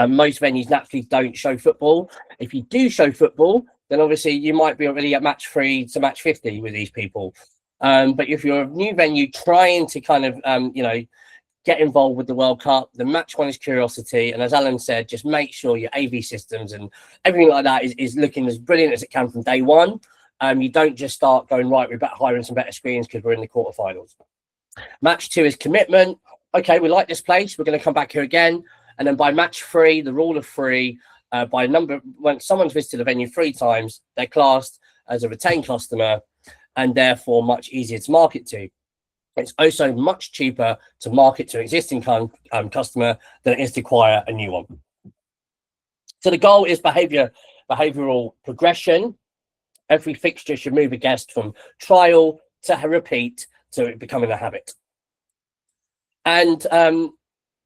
Most venues naturally don't show football. If you do show football, then obviously you might be already at match 3 to match 50 with these people. But if you're a new venue trying to kind of, get involved with the World Cup, the match 1 is curiosity. And as Alan said, just make sure your AV systems and everything like that is looking as brilliant as it can from day one. You don't just start going, right, we're better hiring some better screens because we're in the quarterfinals. Match 2 is commitment. Okay, we like this place. We're going to come back here again. And then by match 3, the rule of 3, when someone's visited a venue 3 times, they're classed as a retained customer and therefore much easier to market to. It's also much cheaper to market to an existing customer than it is to acquire a new one. So the goal is behavioral progression. Every fixture should move a guest from trial to repeat to it becoming a habit. And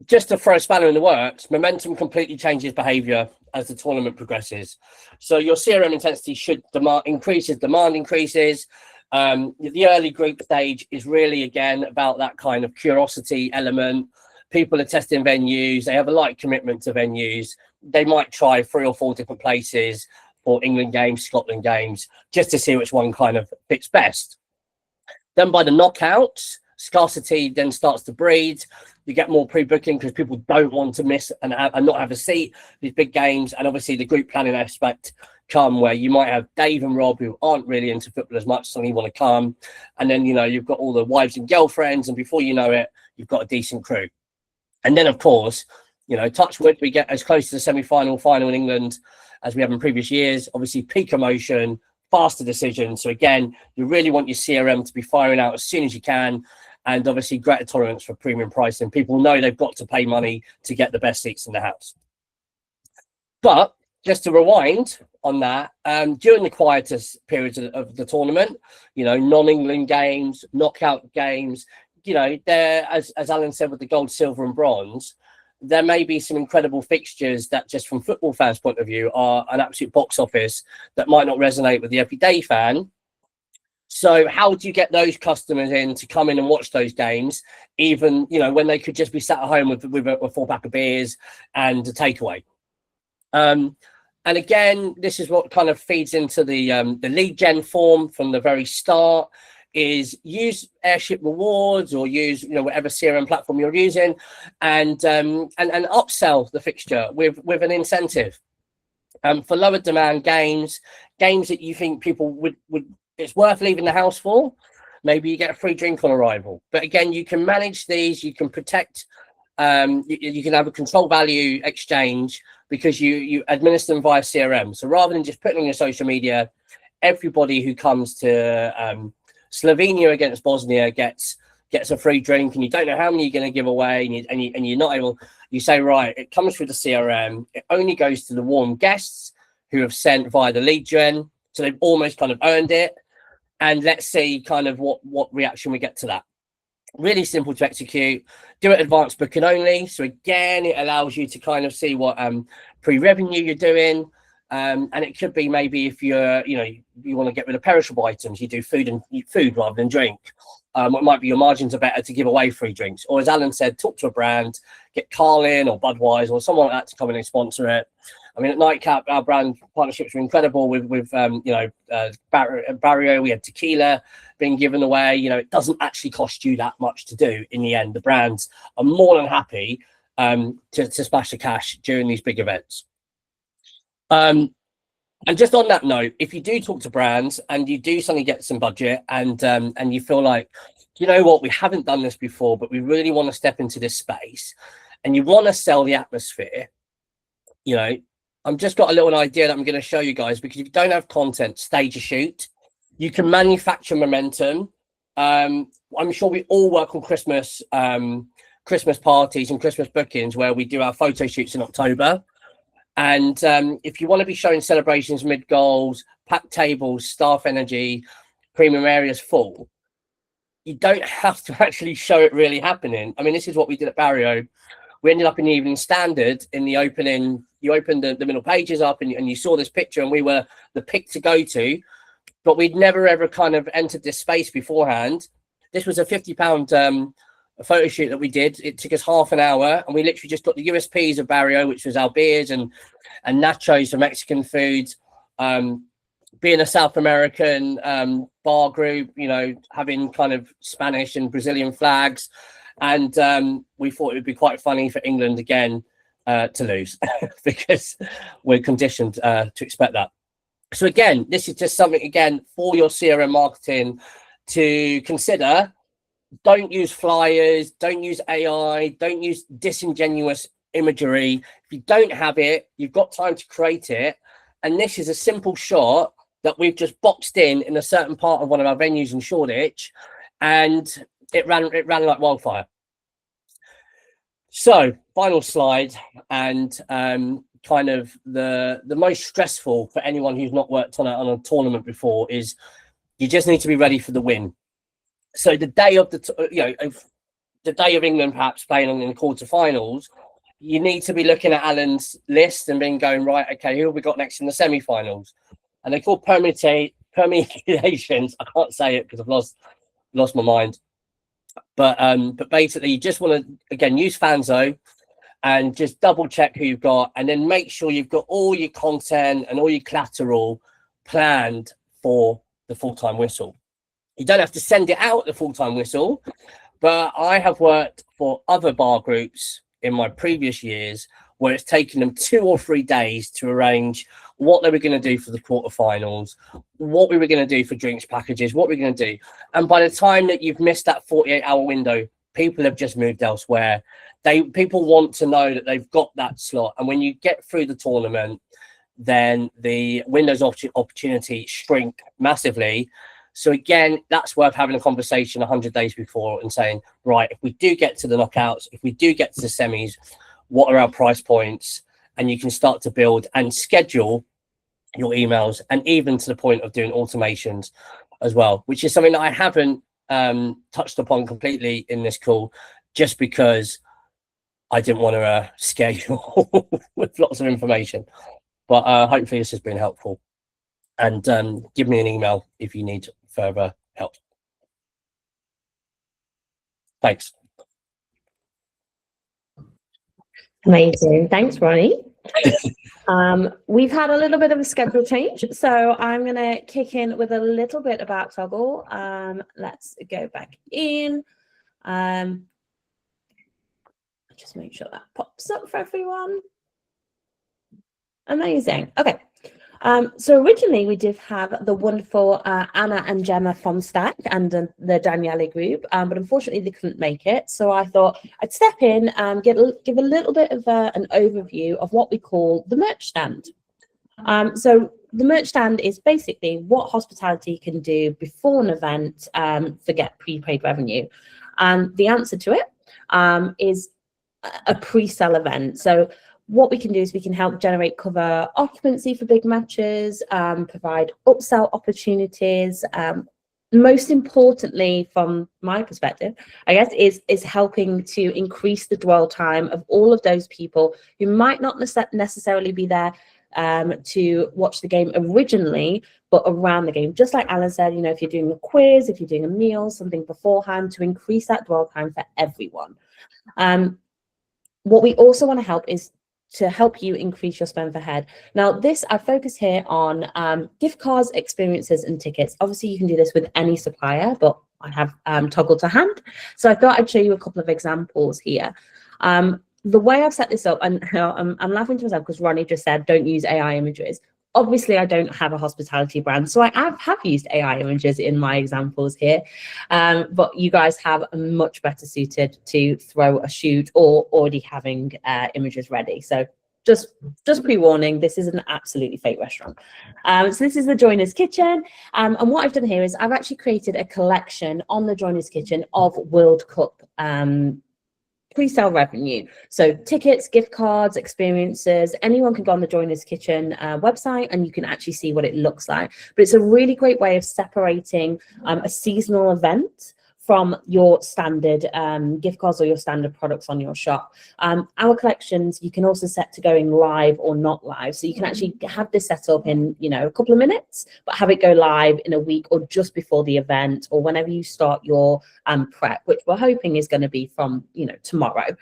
just to throw a spanner in the works, momentum completely changes behavior as the tournament progresses. So your CRM intensity should demand increases. The early group stage is really, again, about that kind of curiosity element. People are testing venues. They have a light commitment to venues. They might try 3 or 4 different places for England games, Scotland games, just to see which one kind of fits best. Then by the knockouts, scarcity then starts to breed. You get more pre-booking because people don't want to miss and not have a seat these big games. And obviously the group planning aspect come where you might have Dave and Rob who aren't really into football as much, suddenly want to come. And then, you've got all the wives and girlfriends, and before you know it, you've got a decent crew. And then, of course, touch wood, we get as close to the semi-final, final in England as we have in previous years. Obviously, peak emotion, faster decisions. So again, you really want your CRM to be firing out as soon as you can. And obviously greater tolerance for premium pricing. People know they've got to pay money to get the best seats in the house. But just to rewind on that, during the quietest periods of the tournament, non-England games, knockout games, there, as Alan said, with the gold, silver and bronze, there may be some incredible fixtures that just from football fans' point of view are an absolute box office that might not resonate with the everyday fan. So how do you get those customers in to come in and watch those games, even, when they could just be sat at home with a 4-pack of beers and a takeaway? And again, this is what kind of feeds into the lead gen form from the very start, is use Airship rewards or use, whatever CRM platform you're using, and upsell the fixture with an incentive. For lower demand games that you think people would it's worth leaving the house for, maybe you get a free drink on arrival. But again, you can manage these, you can protect, you can have a control value exchange because you administer them via CRM. So rather than just putting on your social media, everybody who comes to Slovenia against Bosnia gets a free drink, and you don't know how many you're going to give away, and you're not able, you say, right, it comes through the CRM, it only goes to the warm guests who have sent via the lead gen, so they've almost kind of earned it. And let's see kind of what reaction we get to that. Really simple to execute. Do it advanced booking only. So again, it allows you to kind of see what pre-revenue you're doing. And it could be maybe if you're, you want to get rid of perishable items, you do food rather than drink. It might be your margins are better to give away free drinks. Or as Alan said, talk to a brand, get Carlin or Budweiser or someone like that to come in and sponsor it. I mean, at Nightcap, our brand partnerships were incredible with Barrio. We had tequila being given away. It doesn't actually cost you that much to do in the end. The brands are more than happy to splash the cash during these big events. And just on that note, if you do talk to brands and you do suddenly get some budget and you feel like, you know what, we haven't done this before, but we really want to step into this space and you want to sell the atmosphere, I've just got a little idea that I'm going to show you guys, because if you don't have content, stage a shoot. You can manufacture momentum. I'm sure we all work on Christmas parties and Christmas bookings where we do our photo shoots in October. And if you want to be showing celebrations, mid goals, packed tables, staff energy, premium areas full, you don't have to actually show it really happening. I mean, this is what we did at Barrio. We ended up in the Evening Standard in the opening. You opened the middle pages up and you saw this picture, and we were the pick to go to, but we'd never ever kind of entered this space beforehand. This was a £50 photo shoot that we did. It took us half an hour, and we literally just got the USPs of Barrio, which was our beers and nachos for Mexican food, being a South American bar group, you know, having kind of Spanish and Brazilian flags. And we thought it would be quite funny for England again to lose because we're conditioned to expect that. So again, this is just something, again, for your CRM marketing to consider. Don't use flyers, don't use AI, don't use disingenuous imagery. If you don't have it, you've got time to create it. And this is a simple shot that we've just boxed in a certain part of one of our venues in Shoreditch, and it ran like wildfire. So final slide, and kind of the most stressful for anyone who's not worked on a tournament before is you just need to be ready for the win. So the day of the day of England perhaps playing in the quarterfinals, you need to be looking at Alan's list and being going, right, okay, who have we got next in the semi-finals? And they're called permutations. I can't say it because I've lost my mind. But basically, you just want to, again, use Fanzo and just double check who you've got, and then make sure you've got all your content and all your collateral planned for the full-time whistle. You don't have to send it out at the full-time whistle, but I have worked for other bar groups in my previous years where it's taken them 2 or 3 days to arrange what they were going to do for the quarterfinals, what we were going to do for drinks packages, what we're going to do. And by the time that you've missed that 48-hour window, people have just moved elsewhere. People want to know that they've got that slot. And when you get through the tournament, then the windows of opportunity shrink massively. So again, that's worth having a conversation 100 days before and saying, right, if we do get to the knockouts, if we do get to the semis, what are our price points? And you can start to build and schedule your emails, and even to the point of doing automations as well, which is something that I haven't touched upon completely in this call, just because I didn't want to scare you all with lots of information. But hopefully this has been helpful. And give me an email if you need further help. Thanks. Amazing. Thanks, Ronnie. We've had a little bit of a schedule change, so I'm going to kick in with a little bit about Toggle. Let's go back in. Just make sure that pops up for everyone. Amazing. Okay. So originally we did have the wonderful Anna and Gemma from Stack and the Daniele group, but unfortunately they couldn't make it. So I thought I'd step in and give a little bit of an overview of what we call the merch stand. So the merch stand is basically what hospitality can do before an event to get prepaid revenue. And the answer to it is a pre-sale event. So what we can do is we can help generate cover occupancy for big matches, provide upsell opportunities. Most importantly, from my perspective, I guess, is helping to increase the dwell time of all of those people who might not necessarily be there to watch the game originally, but around the game. Just like Alan said, you know, if you're doing a quiz, if you're doing a meal, something beforehand, to increase that dwell time for everyone. What we also want to help is to help you increase your spend per head. Now, I focus here on gift cards, experiences, and tickets. Obviously, you can do this with any supplier, but I have Toggle to hand. So I thought I'd show you a couple of examples here. The way I've set this up, and I'm laughing to myself because Ronnie just said, don't use AI images. Obviously, I don't have a hospitality brand, so I have used AI images in my examples here. But you guys have a much better suited to throw a shoot or already having images ready. So just pre-warning, this is an absolutely fake restaurant. So this is the Joiners Kitchen. And what I've done here is I've actually created a collection on the Joiners Kitchen of World Cup pre-sale revenue. So tickets, gift cards, experiences, anyone can go on the Joiners Kitchen website and you can actually see what it looks like. But it's a really great way of separating a seasonal event from your standard gift cards or your standard products on your shop. Our collections, you can also set to going live or not live. So you can actually have this set up in, you know, a couple of minutes, but have it go live in a week or just before the event or whenever you start your prep, which we're hoping is going to be from, you know, tomorrow.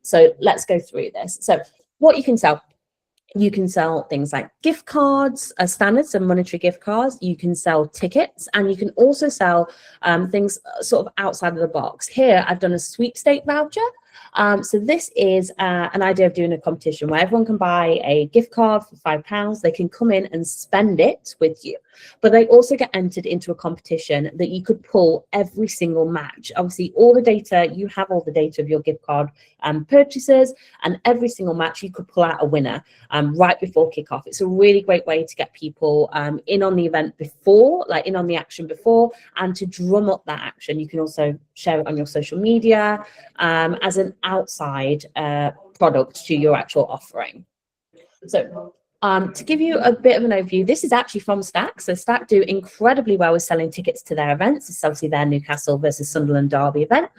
So let's go through this. So what you can sell. You can sell things like gift cards, standard, so monetary gift cards. You can sell tickets, and you can also sell things sort of outside of the box. Here, I've done a sweepstake voucher. So this is an idea of doing a competition where everyone can buy a gift card for £5. They can come in and spend it with you, but they also get entered into a competition that you could pull every single match. Obviously, all the data, you have all the data of your gift card purchases, and every single match you could pull out a winner right before kickoff. It's a really great way to get people in on the event before, like in on the action before, and to drum up that action. You can also share it on your social media as an outside product to your actual offering. So to give you a bit of an overview, this is actually from Stack. So Stack do incredibly well with selling tickets to their events. It's obviously their Newcastle versus Sunderland Derby event.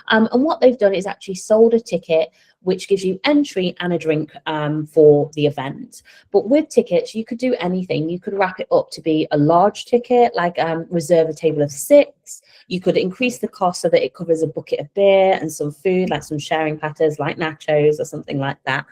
And what they've done is actually sold a ticket which gives you entry and a drink for the event. But with tickets, you could do anything. You could wrap it up to be a large ticket, like reserve a table of 6. You could increase the cost so that it covers a bucket of beer and some food, like some sharing platters, like nachos or something like that.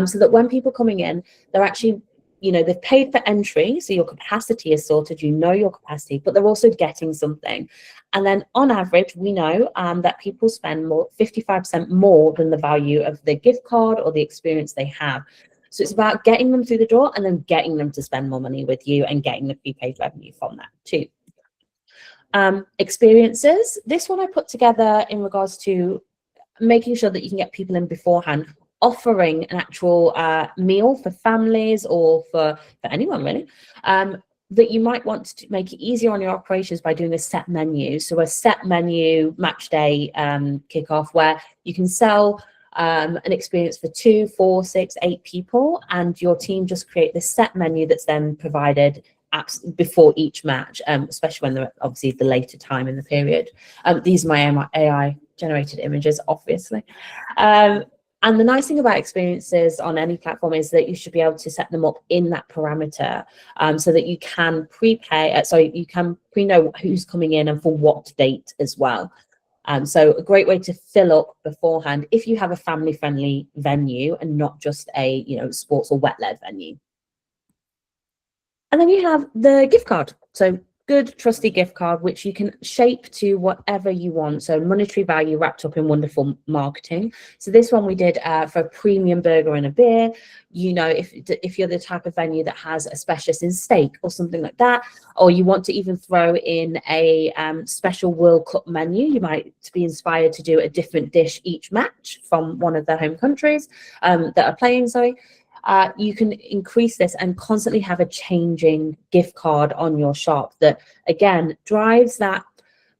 So that when people coming in, they're actually, you know, they've paid for entry, so your capacity is sorted, you know your capacity, but they're also getting something. And then on average, we know that people spend 55% more than the value of the gift card or the experience they have. So it's about getting them through the door and then getting them to spend more money with you and getting the prepaid revenue from that too. Experiences. This one I put together in regards to making sure that you can get people in beforehand, offering an actual meal for families or for anyone really, that you might want to make it easier on your operations by doing a set menu. So a set menu match day kickoff where you can sell an experience for 2, 4, 6, 8 people, and your team just create this set menu that's then provided before each match, especially when they're obviously the later time in the period. These are my AI generated images, obviously. And the nice thing about experiences on any platform is that you should be able to set them up in that parameter, so that you can you can pre-know who's coming in and for what date as well. So a great way to fill up beforehand if you have a family-friendly venue and not just a, you know, sports or wet-led venue. And then you have the gift card. So good, trusty gift card, which you can shape to whatever you want. So monetary value wrapped up in wonderful marketing. So this one we did for a premium burger and a beer. You know, if you're the type of venue that has a specialist in steak or something like that, or you want to even throw in a special World Cup menu, you might be inspired to do a different dish each match from one of the home countries that are playing, sorry. You can increase this and constantly have a changing gift card on your shop that, again, drives that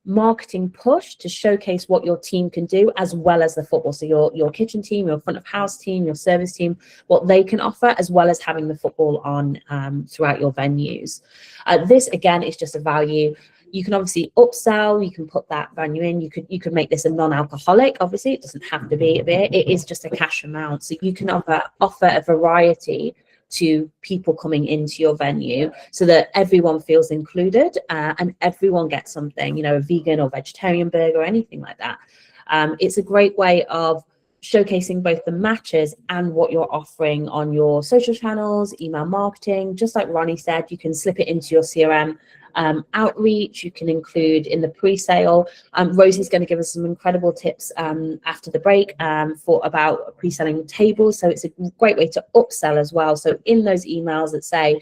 marketing push to showcase what your team can do as well as the football. So your kitchen team, your front of house team, your service team, what they can offer, as well as having the football on throughout your venues. This, again, is just a value. You can obviously upsell, you can put that value in, you could make this a non-alcoholic. Obviously, it doesn't have to be a beer, it is just a cash amount. So you can offer a variety to people coming into your venue so that everyone feels included and everyone gets something, you know, a vegan or vegetarian burger or anything like that. It's a great way of showcasing both the matches and what you're offering on your social channels, email marketing. Just like Ronnie said, you can slip it into your CRM outreach. You can include in the pre-sale. Rosie's going to give us some incredible tips after the break about pre-selling tables. So it's a great way to upsell as well. So in those emails that say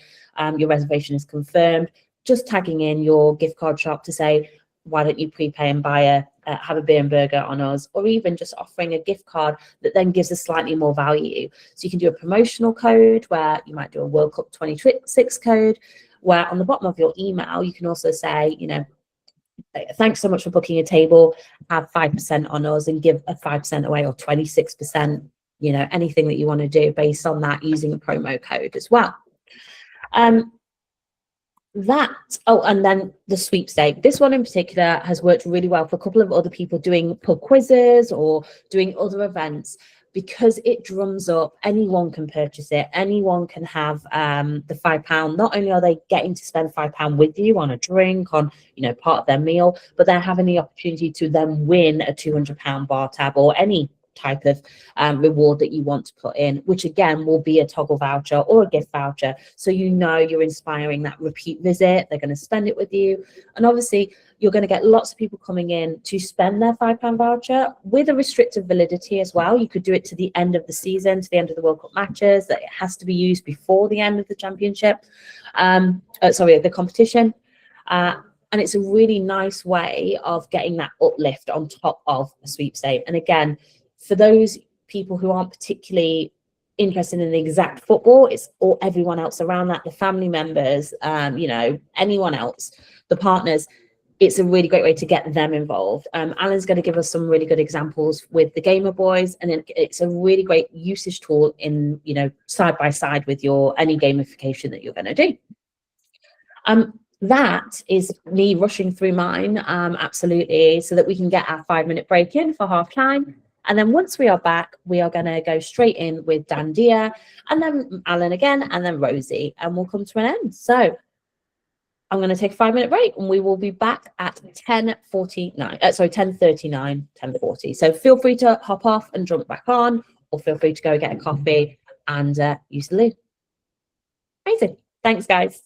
your reservation is confirmed, just tagging in your gift card shop to say, why don't you prepay and buy have a beer and burger on us, or even just offering a gift card that then gives us slightly more value. So you can do a promotional code where you might do a World Cup 26 code, where on the bottom of your email, you can also say, you know, thanks so much for booking a table, have 5% on us and give a 5% away, or 26%, you know, anything that you want to do based on that using a promo code as well. And then the sweepstake. This one in particular has worked really well for a couple of other people doing pub quizzes or doing other events, because it drums up, anyone can purchase it, anyone can have the £5. Not only are they getting to spend £5 with you on a drink, on, you know, part of their meal, but they're having the opportunity to then win a £200 bar tab or any type of reward that you want to put in, which again will be a toggle voucher or a gift voucher. So you know you're inspiring that repeat visit, they're going to spend it with you. And obviously you're going to get lots of people coming in to spend their £5 voucher with a restricted validity as well. You could do it to the end of the season, to the end of the World Cup matches, that it has to be used before the end of the championship, the competition. And it's a really nice way of getting that uplift on top of a sweepstake. And again, for those people who aren't particularly interested in the exact football, it's all everyone else around that, the family members, you know, anyone else, the partners. It's a really great way to get them involved. Alan's going to give us some really good examples with the Gamer Boys, and it's a really great usage tool in, you know, side by side with your any gamification that you're going to do. That is me rushing through mine, absolutely, so that we can get our 5-minute break in for half time. And then once we are back, we are going to go straight in with Dan Dia, and then Alan again, and then Rosie, and we'll come to an end. So I'm going to take a 5-minute break, and we will be back at 10:39. 10:40. So feel free to hop off and jump back on, or feel free to go get a coffee and use the loo. Amazing. Thanks, guys.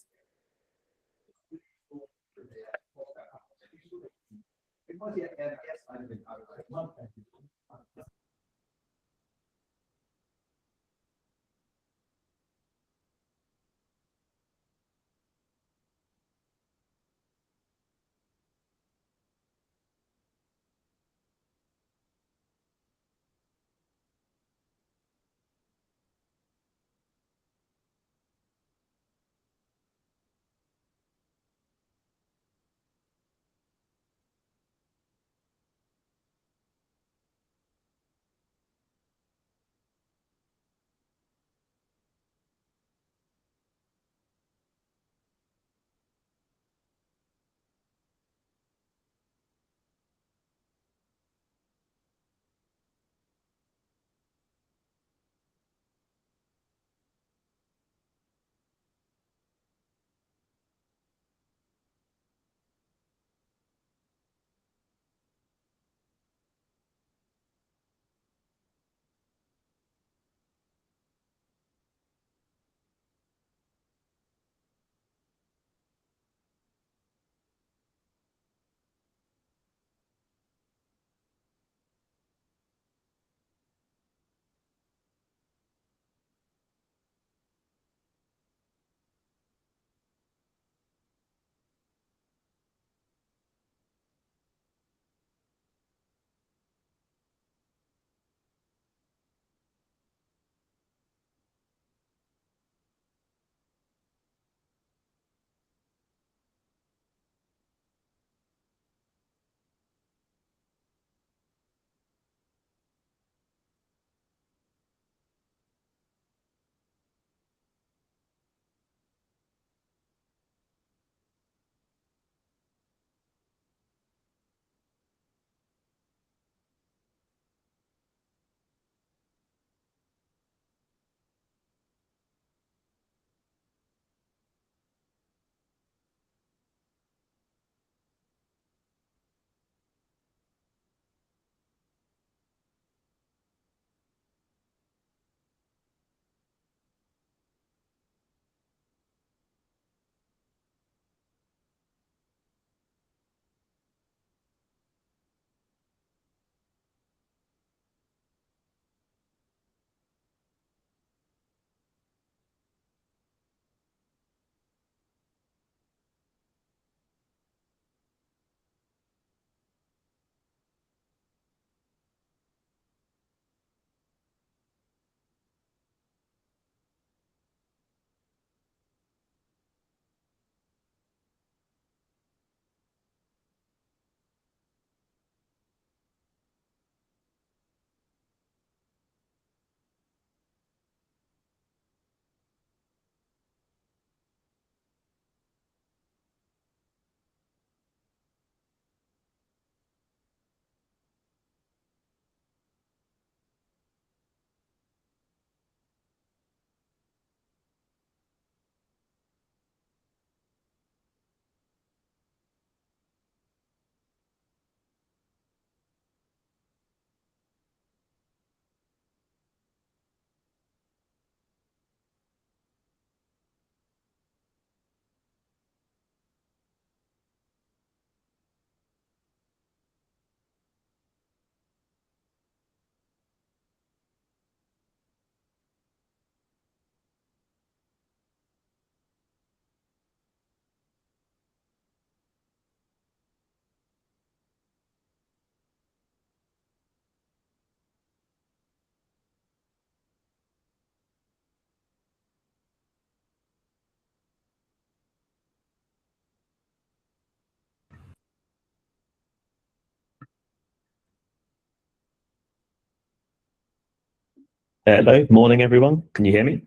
Hello, morning everyone. Can you hear me?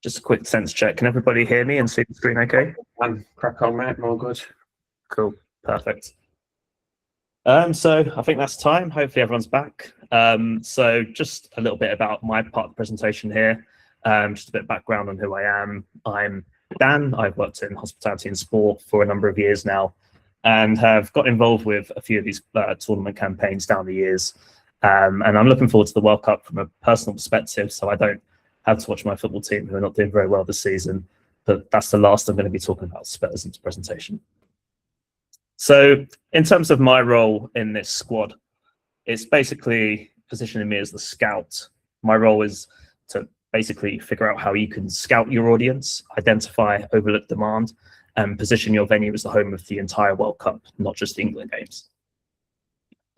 Just a quick sense check. Can everybody hear me and see the screen okay? Crack on, mate. All good. Cool, perfect. So I think that's time. Hopefully everyone's back. So just a little bit about my part of the presentation here. Just a bit of background on who I am. I'm Dan. I've worked in hospitality and sport for a number of years now and have got involved with a few of these tournament campaigns down the years. And I'm looking forward to the World Cup from a personal perspective, so I don't have to watch my football team who are not doing very well this season. But that's the last I'm going to be talking about Spurs in this presentation. So in terms of my role in this squad, it's basically positioning me as the scout. My role is to basically figure out how you can scout your audience, identify overlooked demand, and position your venue as the home of the entire World Cup, not just the England games.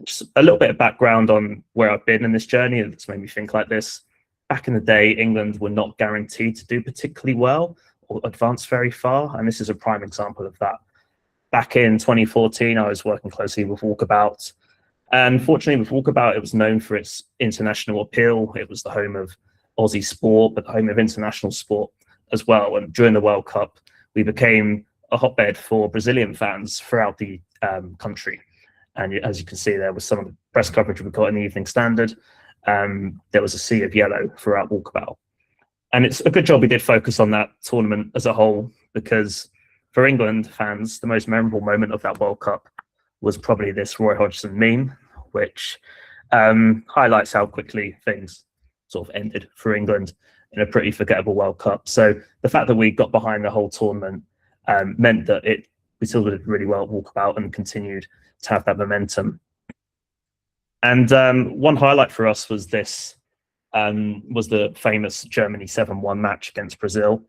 Just a little bit of background on where I've been in this journey that's made me think like this. Back in the day, England were not guaranteed to do particularly well or advance very far, and this is a prime example of that. Back in 2014, I was working closely with Walkabout, and fortunately with Walkabout, it was known for its international appeal. It was the home of Aussie sport, but the home of international sport as well. And during the World Cup, we became a hotbed for Brazilian fans throughout the country. And as you can see there, with some of the press coverage we got in the Evening Standard, there was a sea of yellow throughout Walkabout. And it's a good job we did focus on that tournament as a whole, because for England fans, the most memorable moment of that World Cup was probably this Roy Hodgson meme, which highlights how quickly things sort of ended for England in a pretty forgettable World Cup. So the fact that we got behind the whole tournament meant that we still did really well at Walkabout and continued to have that momentum. And one highlight for us was this, was the famous Germany 7-1 match against Brazil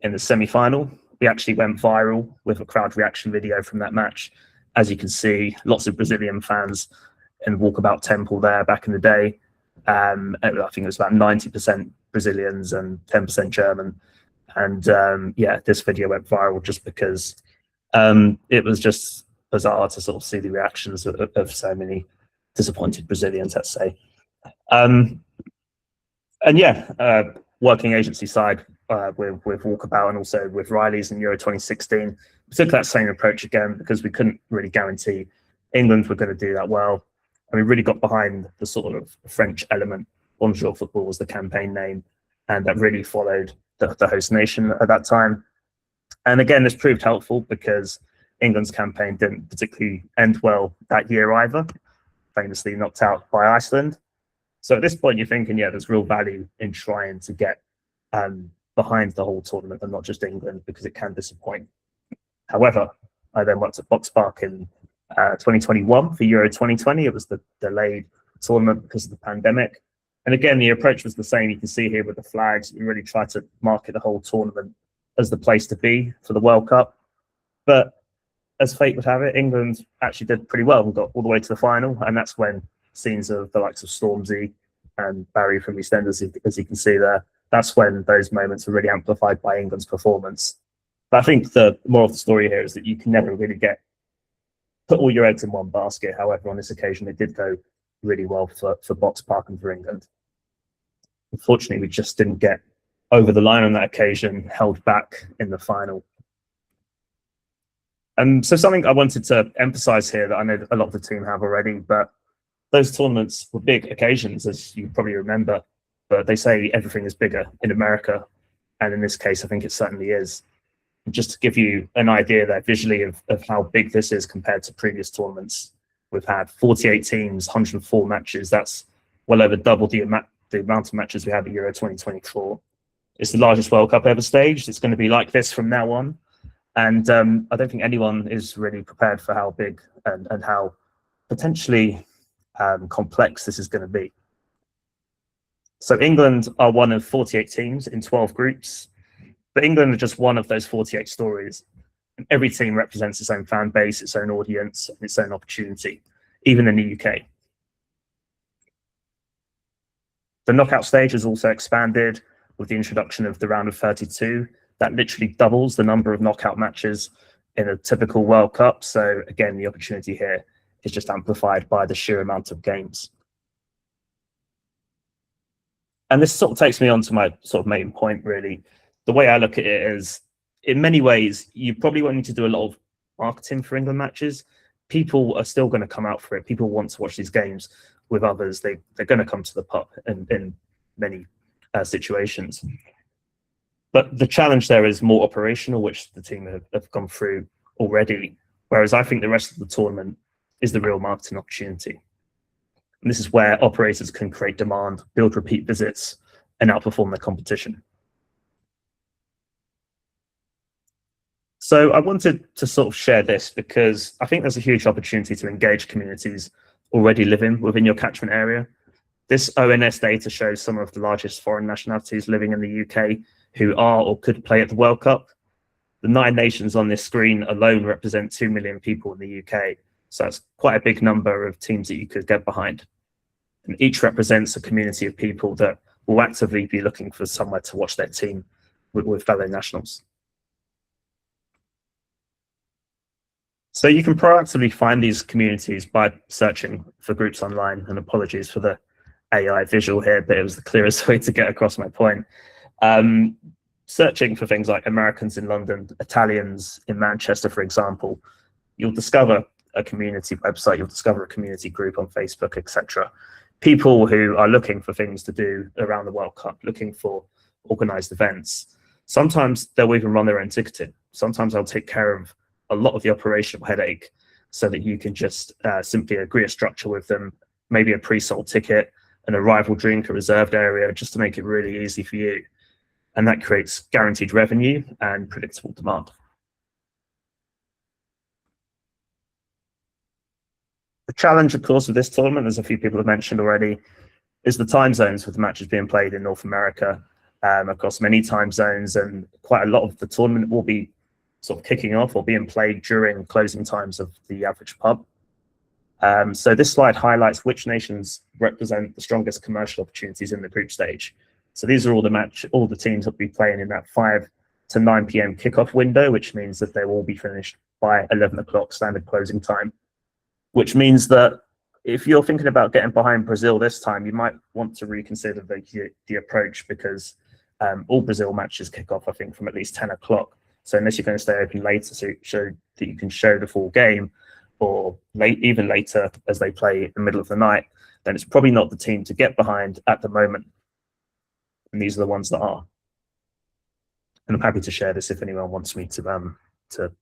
in the semi-final. We actually went viral with a crowd reaction video from that match. As you can see, lots of Brazilian fans in Walkabout Temple there back in the day. I think it was about 90% Brazilians and 10% German. And yeah, this video went viral just because it was just bizarre to sort of see the reactions of so many disappointed Brazilians, let's say. And yeah, working agency side with Walkabout and also with Riley's in Euro 2016, we took that same approach again because we couldn't really guarantee England were going to do that well. And we really got behind the sort of French element. Bonjour Football was the campaign name, and that really followed the host nation at that time. And again, this proved helpful because England's campaign didn't particularly end well that year either, famously knocked out by Iceland. So at this point, you're thinking, yeah, there's real value in trying to get behind the whole tournament and not just England, because it can disappoint. However, I then worked at Box Park in 2021 for Euro 2020. It was the delayed tournament because of the pandemic. And again, the approach was the same. You can see here with the flags, we really tried to market the whole tournament as the place to be for the World Cup. But as fate would have it, England actually did pretty well and got all the way to the final. And that's when scenes of the likes of Stormzy and Barry from EastEnders, as you can see there, that's when those moments are really amplified by England's performance. But I think the moral of the story here is that you can never really put all your eggs in one basket. However, on this occasion, it did go really well for Box Park and for England. Unfortunately, we just didn't get over the line on that occasion, held back in the final. So something I wanted to emphasize here that I know a lot of the team have already, but those tournaments were big occasions, as you probably remember, but they say everything is bigger in America. And in this case, I think it certainly is. Just to give you an idea there visually of how big this is compared to previous tournaments, we've had 48 teams, 104 matches. That's well over double the amount of matches we had at Euro 2024. It's the largest World Cup ever staged. It's going to be like this from now on. And I don't think anyone is really prepared for how big and how potentially complex this is going to be. So England are one of 48 teams in 12 groups, but England are just one of those 48 stories. And every team represents its own fan base, its own audience, and its own opportunity, even in the UK. The knockout stage has also expanded with the introduction of the round of 32 That literally doubles the number of knockout matches in a typical World Cup. So again, the opportunity here is just amplified by the sheer amount of games. And this sort of takes me on to my sort of main point, really. The way I look at it is, in many ways, you probably won't need to do a lot of marketing for England matches. People are still going to come out for it. People want to watch these games with others. They're going to come to the pub in many situations. But the challenge there is more operational, which the team have gone through already. Whereas I think the rest of the tournament is the real marketing opportunity. And this is where operators can create demand, build repeat visits, and outperform their competition. So I wanted to sort of share this because I think there's a huge opportunity to engage communities already living within your catchment area. This ONS data shows some of the largest foreign nationalities living in the UK who are or could play at the World Cup. The 9 nations on this screen alone represent 2 million people in the UK. So that's quite a big number of teams that you could get behind. And each represents a community of people that will actively be looking for somewhere to watch their team with fellow nationals. So you can proactively find these communities by searching for groups online, and apologies for the AI visual here, but it was the clearest way to get across my point. Searching for things like Americans in London, Italians in Manchester, for example, you'll discover a community website, you'll discover a community group on Facebook, etc. People who are looking for things to do around the World Cup, looking for organized events. Sometimes they'll even run their own ticketing. Sometimes they'll take care of a lot of the operational headache so that you can just simply agree a structure with them, maybe a pre-sold ticket, an arrival drink, a reserved area, just to make it really easy for you. And that creates guaranteed revenue and predictable demand. The challenge, of course, with this tournament, as a few people have mentioned already, is the time zones with the matches being played in North America across many time zones, and quite a lot of the tournament will be sort of kicking off or being played during closing times of the average pub. So this slide highlights which nations represent the strongest commercial opportunities in the group stage. So these are all the teams that will be playing in that 5 to 9 p.m. kickoff window, which means that they will all be finished by 11 o'clock standard closing time, which means that if you're thinking about getting behind Brazil this time, you might want to reconsider the approach, because all Brazil matches kick off, I think, from at least 10 o'clock. So unless you're going to stay open later to show that you can show the full game, or even later as they play in the middle of the night, then it's probably not the team to get behind at the moment. And these are the ones that are. And I'm happy to share this if anyone wants me to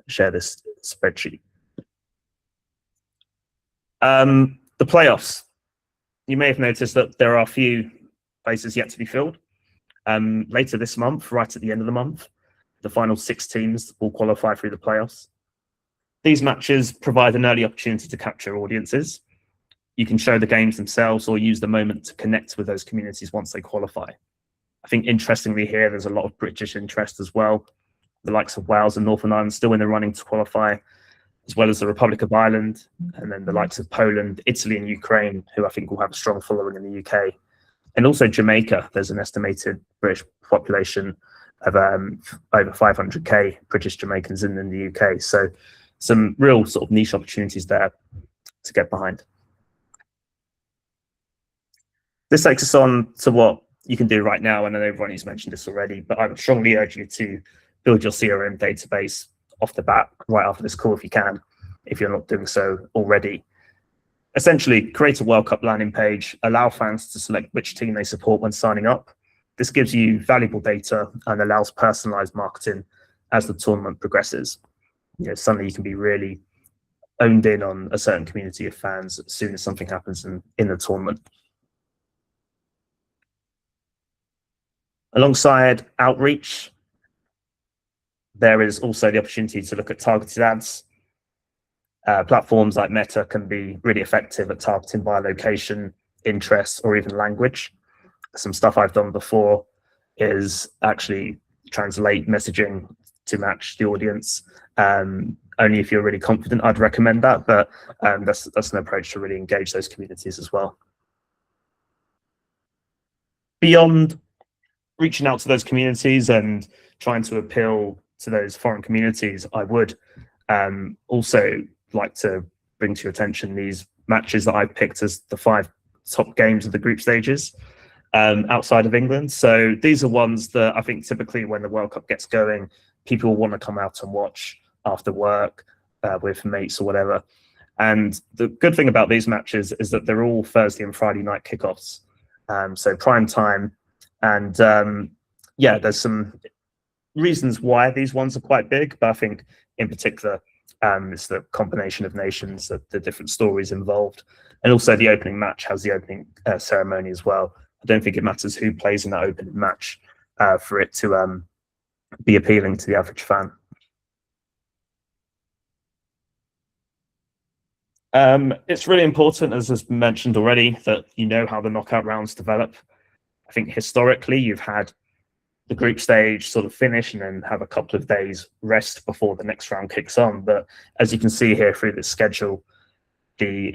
share this spreadsheet. The playoffs. You may have noticed that there are a few places yet to be filled. Later this month, right at the end of the month, the final 6 teams will qualify through the playoffs. These matches provide an early opportunity to capture audiences. You can show the games themselves or use the moment to connect with those communities once they qualify. I think interestingly here, there's a lot of British interest as well. The likes of Wales and Northern Ireland still in the running to qualify, as well as the Republic of Ireland, and then the likes of Poland, Italy and Ukraine, who I think will have a strong following in the UK. And also Jamaica, there's an estimated British population of over 500k British Jamaicans in the UK. So some real sort of niche opportunities there to get behind. This takes us on to what you can do right now, and I know Ronnie's mentioned this already, but I would strongly urge you to build your CRM database off the bat right after this call if you can, if you're not doing so already. Essentially, create a World Cup landing page, allow fans to select which team they support when signing up. This gives you valuable data and allows personalized marketing as the tournament progresses. You know, suddenly you can be really owned in on a certain community of fans as soon as something happens in the tournament. Alongside outreach, there is also the opportunity to look at targeted ads. Platforms like Meta can be really effective at targeting by location, interest, or even language. Some stuff I've done before is actually translate messaging to match the audience. Only if you're really confident, I'd recommend that, but that's an approach to really engage those communities as well. Beyond reaching out to those communities and trying to appeal to those foreign communities, I would also like to bring to your attention these matches that I picked as the 5 top games of the group stages outside of England. So these are ones that I think typically when the World Cup gets going, people will want to come out and watch after work with mates or whatever. And the good thing about these matches is that they're all Thursday and Friday night kickoffs. So prime time. And yeah, there's some reasons why these ones are quite big, but I think in particular, it's the combination of nations, the different stories involved. And also the opening match has the opening ceremony as well. I don't think it matters who plays in that opening match for it to be appealing to the average fan. It's really important, as has been mentioned already, that you know how the knockout rounds develop. I think historically you've had the group stage sort of finish and then have a couple of days rest before the next round kicks on. But as you can see here through this schedule, the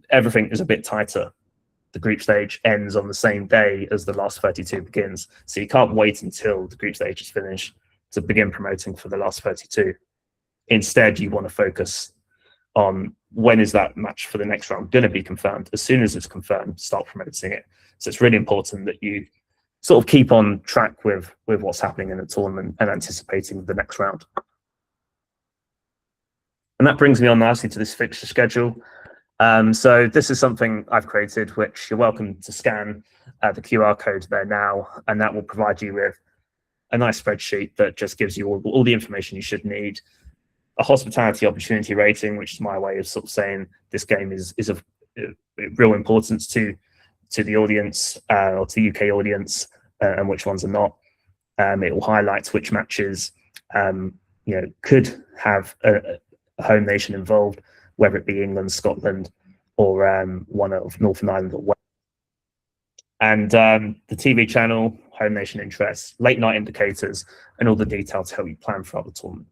everything is a bit tighter. The group stage ends on the same day as the last 32 begins. So you can't wait until the group stage is finished to begin promoting for the last 32. Instead, you want to focus on when is that match for the next round going to be confirmed. As soon as it's confirmed, start promoting it. So it's really important that you sort of keep on track with what's happening in the tournament and anticipating the next round. And that brings me on nicely to this fixture schedule. So this is something I've created, which you're welcome to scan the QR code there now, and that will provide you with a nice spreadsheet that just gives you all the information you should need. A hospitality opportunity rating, which is my way of sort of saying this game is of real importance to the audience or to the UK audience, and which ones are not. It will highlight which matches could have a home nation involved, whether it be England, Scotland, or one of Northern Ireland or Wales. And the TV channel, home nation interests, late night indicators, and all the detail to help you plan throughout the tournament.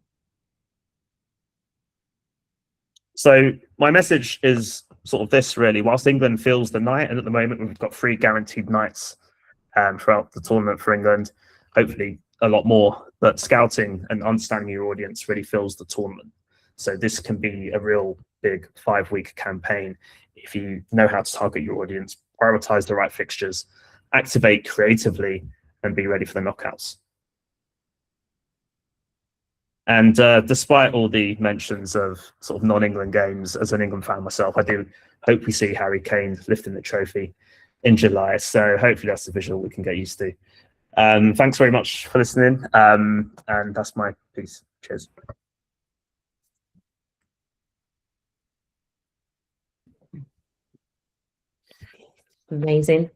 So my message is sort of this really: whilst England fills the night, and at the moment we've got 3 guaranteed nights throughout the tournament for England, hopefully a lot more, but scouting and understanding your audience really fills the tournament. So this can be a real big 5-week campaign if you know how to target your audience, prioritize the right fixtures, activate creatively, and be ready for the knockouts. And despite all the mentions of sort of non-England games, as an England fan myself, I do hope we see Harry Kane lifting the trophy in July. So hopefully that's the visual we can get used to. Thanks very much for listening. And that's my piece. Cheers. Amazing.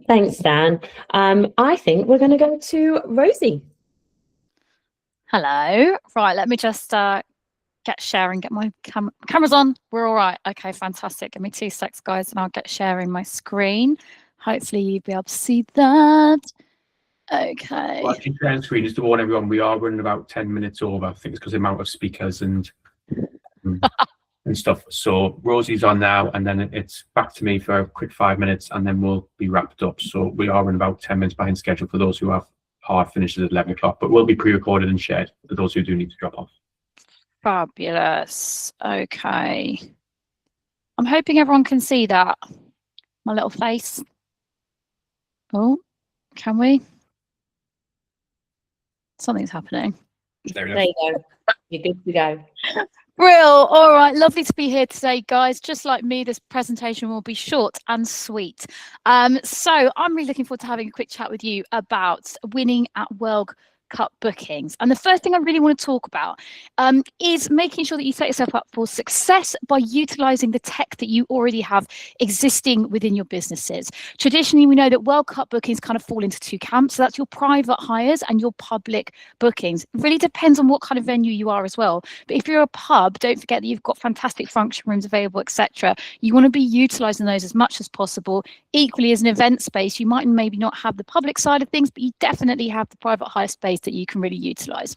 Thanks, Dan. I think we're going to go to Rosie. Hello. Right, let me just get sharing, get my cameras on. We're all right. Okay, fantastic. Give me 2 secs, guys, and I'll get sharing my screen. Hopefully you'll be able to see that. Okay. Well, actually, sharing screen, just to warn everyone, we are running about 10 minutes over. I think it's because of the amount of speakers and stuff. So Rosie's on now, and then it's back to me for a quick 5 minutes, and then we'll be wrapped up. So we are running about 10 minutes behind schedule for those who have hard finishes at 11 o'clock, but will be pre-recorded and shared for those who do need to drop off. Fabulous. Okay. I'm hoping everyone can see that. My little face. Oh, can we? Something's happening. There There you go. You're good to go. Real. All right. Lovely to be here today, guys. Just like me, this presentation will be short and sweet. So I'm really looking forward to having a quick chat with you about winning at World Cup bookings. And the first thing I really want to talk about is making sure that you set yourself up for success by utilizing the tech that you already have existing within your businesses. Traditionally, we know that World Cup bookings kind of fall into 2 camps. So that's your private hires and your public bookings. It really depends on what kind of venue you are as well. But if you're a pub, don't forget that you've got fantastic function rooms available, etc. You want to be utilizing those as much as possible. Equally, as an event space, you might maybe not have the public side of things, but you definitely have the private hire space that you can really utilize.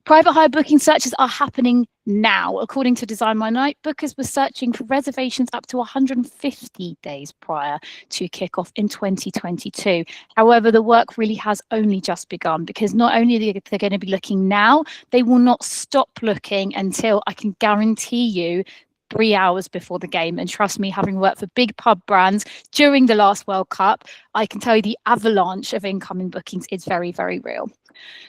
Private hire booking searches are happening now. According to Design My Night, bookers were searching for reservations up to 150 days prior to kickoff in 2022. However, the work really has only just begun, because not only are they going to be looking now, they will not stop looking until, I can guarantee you, 3 hours before the game. And trust me, having worked for big pub brands during the last World Cup, I can tell you the avalanche of incoming bookings is very, very real.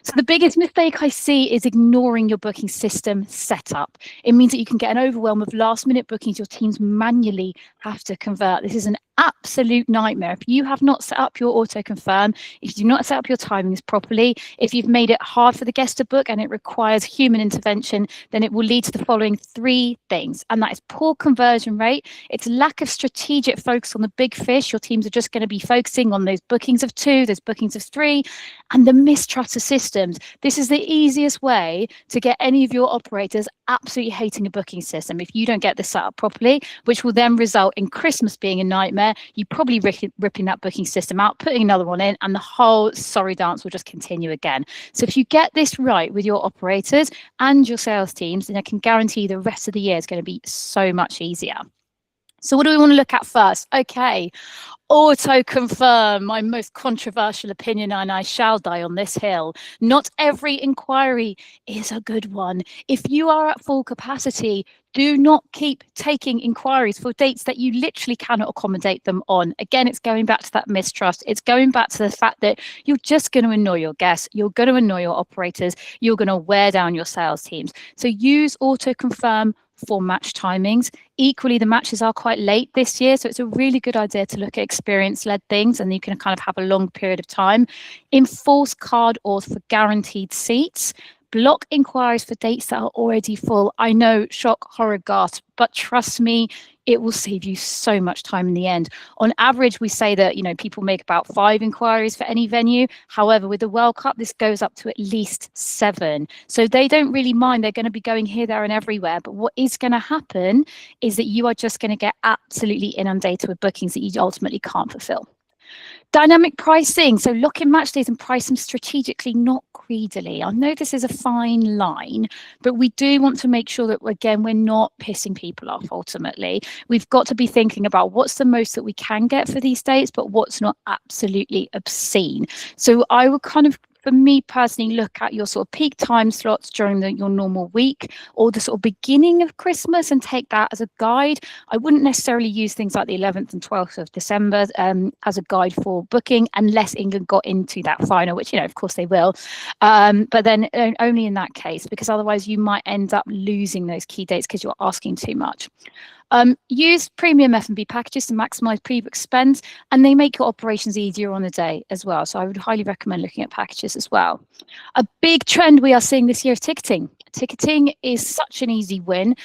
So the biggest mistake I see is ignoring your booking system setup. It means that you can get an overwhelm of last minute bookings your teams manually have to convert. This is an absolute nightmare. If you have not set up your auto confirm, if you do not set up your timings properly, if you've made it hard for the guest to book and it requires human intervention, then it will lead to the following 3 things. And that is poor conversion rate. It's lack of strategic focus on the big fish. Your teams are just going to be focusing on those bookings of 2, those bookings of 3, and the mistrust of systems. This is the easiest way to get any of your operators absolutely hating a booking system if you don't get this set up properly, which will then result in Christmas being a nightmare. You probably ripping that booking system out, putting another one in, and the whole sorry dance will just continue again. So if you get this right with your operators and your sales teams, then I can guarantee the rest of the year is going to be so much easier. So what do we want to look at first? Okay, auto confirm, my most controversial opinion, and I shall die on this hill. Not every inquiry is a good one. If you are at full capacity, do not keep taking inquiries for dates that you literally cannot accommodate them on. Again, it's going back to that mistrust. It's going back to the fact that you're just going to annoy your guests. You're going to annoy your operators. You're going to wear down your sales teams. So use auto confirm for match timings. Equally, the matches are quite late this year, so it's a really good idea to look at experience-led things, and you can kind of have a long period of time. Enforce card auth for guaranteed seats. Block inquiries for dates that are already full. I know, shock, horror, gasp, but trust me, it will save you so much time in the end. On average, we say that, people make about 5 inquiries for any venue. However, with the World Cup, this goes up to at least 7. So they don't really mind. They're going to be going here, there, and everywhere. But what is going to happen is that you are just going to get absolutely inundated with bookings that you ultimately can't fulfill. Dynamic pricing. So lock in match days and price them strategically, not greedily. I know this is a fine line, but we do want to make sure that, again, we're not pissing people off ultimately. We've got to be thinking about what's the most that we can get for these dates, but what's not absolutely obscene. So I would kind of, for me personally, look at your sort of peak time slots during your normal week or the sort of beginning of Christmas and take that as a guide. I wouldn't necessarily use things like the 11th and 12th of December as a guide for booking, unless England got into that final, which, of course they will. But then only in that case, because otherwise you might end up losing those key dates because you're asking too much. Use premium F&B packages to maximize pre-book spend, and they make your operations easier on the day as well. So I would highly recommend looking at packages as well. A big trend we are seeing this year is ticketing. Ticketing is such an easy win.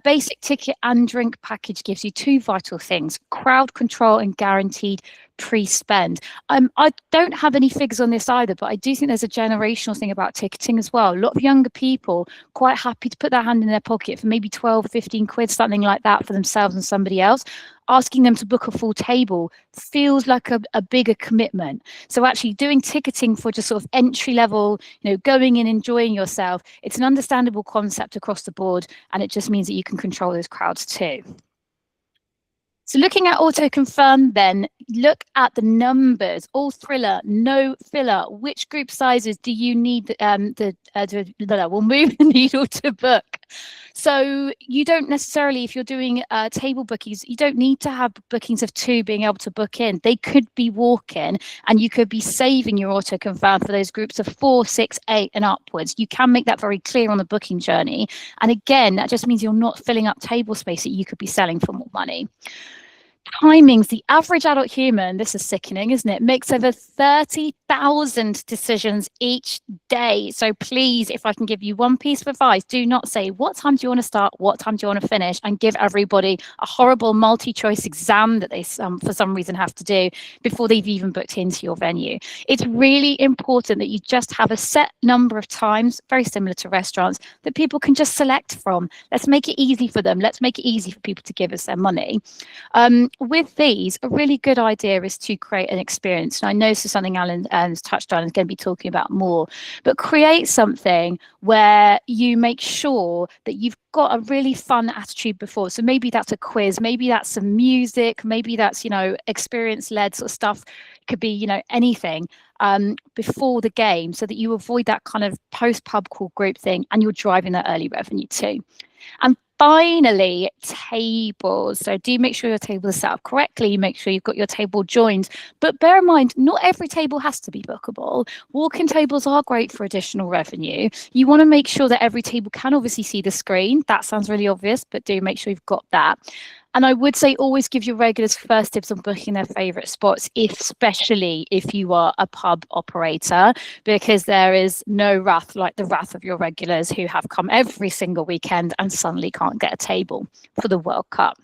Basic ticket and drink package gives you 2 vital things: crowd control and guaranteed pre-spend. I don't have any figures on this either, but I do think there's a generational thing about ticketing as well. A lot of younger people quite happy to put their hand in their pocket for maybe 12, 15 quid, something like that, for themselves and somebody else. Asking them to book a full table feels like a bigger commitment. So actually doing ticketing for just sort of entry level, going in, enjoying yourself, it's an understandable concept across the board, and it just means that you can control those crowds too. So looking at auto confirm, then look at the numbers: all thriller, no filler. Which group sizes do you need will move the needle to book? So you don't necessarily, if you're doing table bookings, you don't need to have bookings of 2 being able to book in. They could be walk-in, and you could be saving your auto confirm for those groups of 4, 6, 8 and upwards. You can make that very clear on the booking journey. And again, that just means you're not filling up table space that you could be selling for more money. Timings: the average adult human, this is sickening, isn't it, makes over 30,000 decisions each day. So please, if I can give you one piece of advice, do not say, what time do you want to start, what time do you want to finish, and give everybody a horrible multi-choice exam that they for some reason have to do before they've even booked into your venue. It's really important that you just have a set number of times, very similar to restaurants, that people can just select from. Let's make it easy for them. Let's make it easy for people to give us their money. With these, a really good idea is to create an experience. And I know this is something Alan has touched on, is going to be talking about more. But create something where you make sure that you've got a really fun attitude before. So maybe that's a quiz, maybe that's some music, maybe that's, you know, experience-led sort of stuff. It could be, you know, anything before the game, so that you avoid that kind of post-pub call group thing, and you're driving that early revenue too. And finally, tables. So do make sure your table is set up correctly. Make sure you've got your table joined. But bear in mind, not every table has to be bookable. Walk-in tables are great for additional revenue. You want to make sure that every table can obviously see the screen. That sounds really obvious, but do make sure you've got that. And I would say always give your regulars first dibs on booking their favourite spots, especially if you are a pub operator, because there is no wrath like the wrath of your regulars who have come every single weekend and suddenly can't get a table for the World Cup.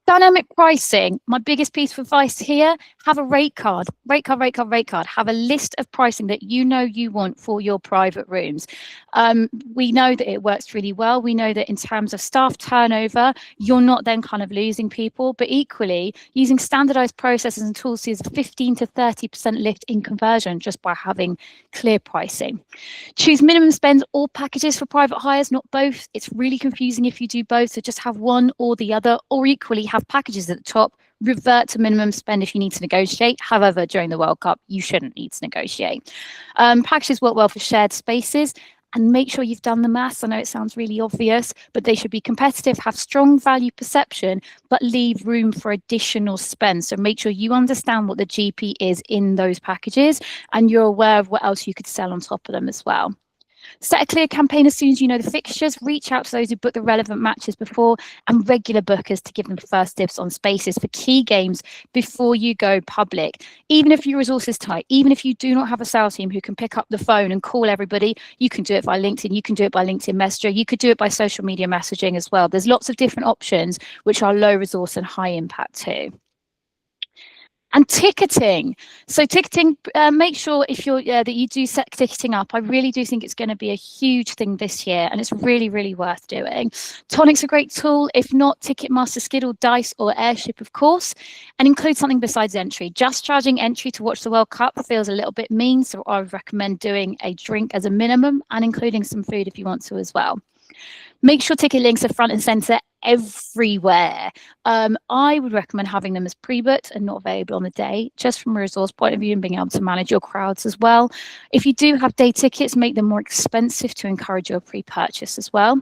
Dynamic pricing, my biggest piece of advice here, have a rate card. Have a list of pricing that you know you want for your private rooms. We know that it works really well. We know that in terms of staff turnover, you're not then kind of losing people, but equally using standardized processes and tools sees a 15 to 30% lift in conversion just by having clear pricing. Choose minimum spend or packages for private hires, not both. It's really confusing if you do both, so just have one or the other, or equally have packages at the top, revert to minimum spend if you need to negotiate. However, during the World Cup, you shouldn't need to negotiate. Packages work well for shared spaces, and make sure you've done the maths. I know it sounds really obvious, but they should be competitive, have strong value perception, but leave room for additional spend. So make sure you understand what the GP is in those packages, and you're aware of what else you could sell on top of them as well. Set a clear campaign as soon as you know the fixtures. Reach out to those who booked the relevant matches before, and regular bookers to give them first dibs on spaces for key games before you go public. Even if your resources tight, even if you do not have a sales team who can pick up the phone and call everybody, you can do it via LinkedIn. You can do it by LinkedIn Messenger. You could do it by social media messaging as well. There's lots of different options which are low resource and high impact too. And ticketing. So ticketing, make sure if you're that you do set ticketing up. I really do think it's going to be a huge thing this year, and it's really, really worth doing. Tonic's a great tool. If not, Ticketmaster, Skiddle, Dice, or Airship, of course, and include something besides entry. Just charging entry to watch the World Cup feels a little bit mean, so I would recommend doing a drink as a minimum and including some food if you want to as well. Make sure ticket links are front and center everywhere. I would recommend having them as pre-booked and not available on the day, just from a resource point of view and being able to manage your crowds as well. If you do have day tickets, make them more expensive to encourage your pre-purchase as well.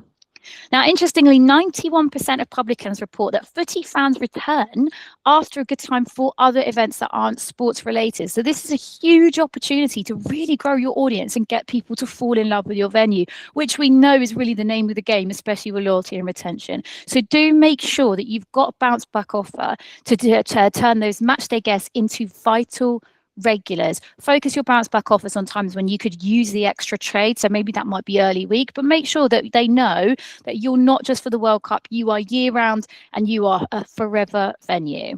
Now, interestingly, 91% of publicans report that footy fans return after a good time for other events that aren't sports related. So this is a huge opportunity to really grow your audience and get people to fall in love with your venue, which we know is really the name of the game, especially with loyalty and retention. So do make sure that you've got a bounce back offer to turn those matchday guests into vital regulars. Focus your bounce back offers on times when you could use the extra trade. So maybe that might be early week, but make sure that they know that you're not just for the World Cup, you are year round and you are a forever venue.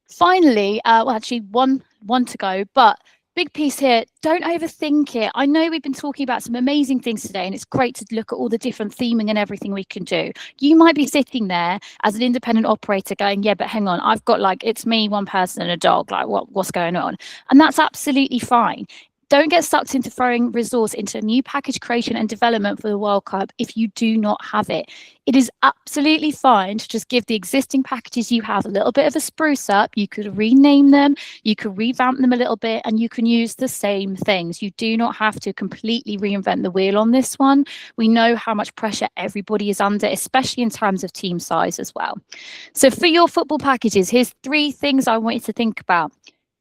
Finally, well, actually one to go, but big piece here, don't overthink it. I know we've been talking about some amazing things today, and it's great to look at all the different theming and everything we can do. You might be sitting there as an independent operator going, yeah, but hang on, I've got like, it's me, one person and a dog, like what's going on? And that's absolutely fine. Don't get sucked into throwing resource into new package creation and development for the World Cup if you do not have it. It is absolutely fine to just give the existing packages you have a little bit of a spruce up. You could rename them, you could revamp them a little bit, and you can use the same things. You do not have to completely reinvent the wheel on this one. We know how much pressure everybody is under, especially in terms of team size as well. So for your football packages, here's 3 things I want you to think about.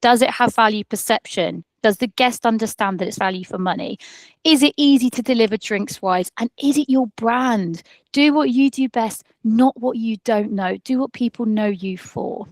Does it have value perception? Does the guest understand that it's value for money? Is it easy to deliver drinks wise? And is it your brand? Do what you do best, not what you don't know. Do what people know you for.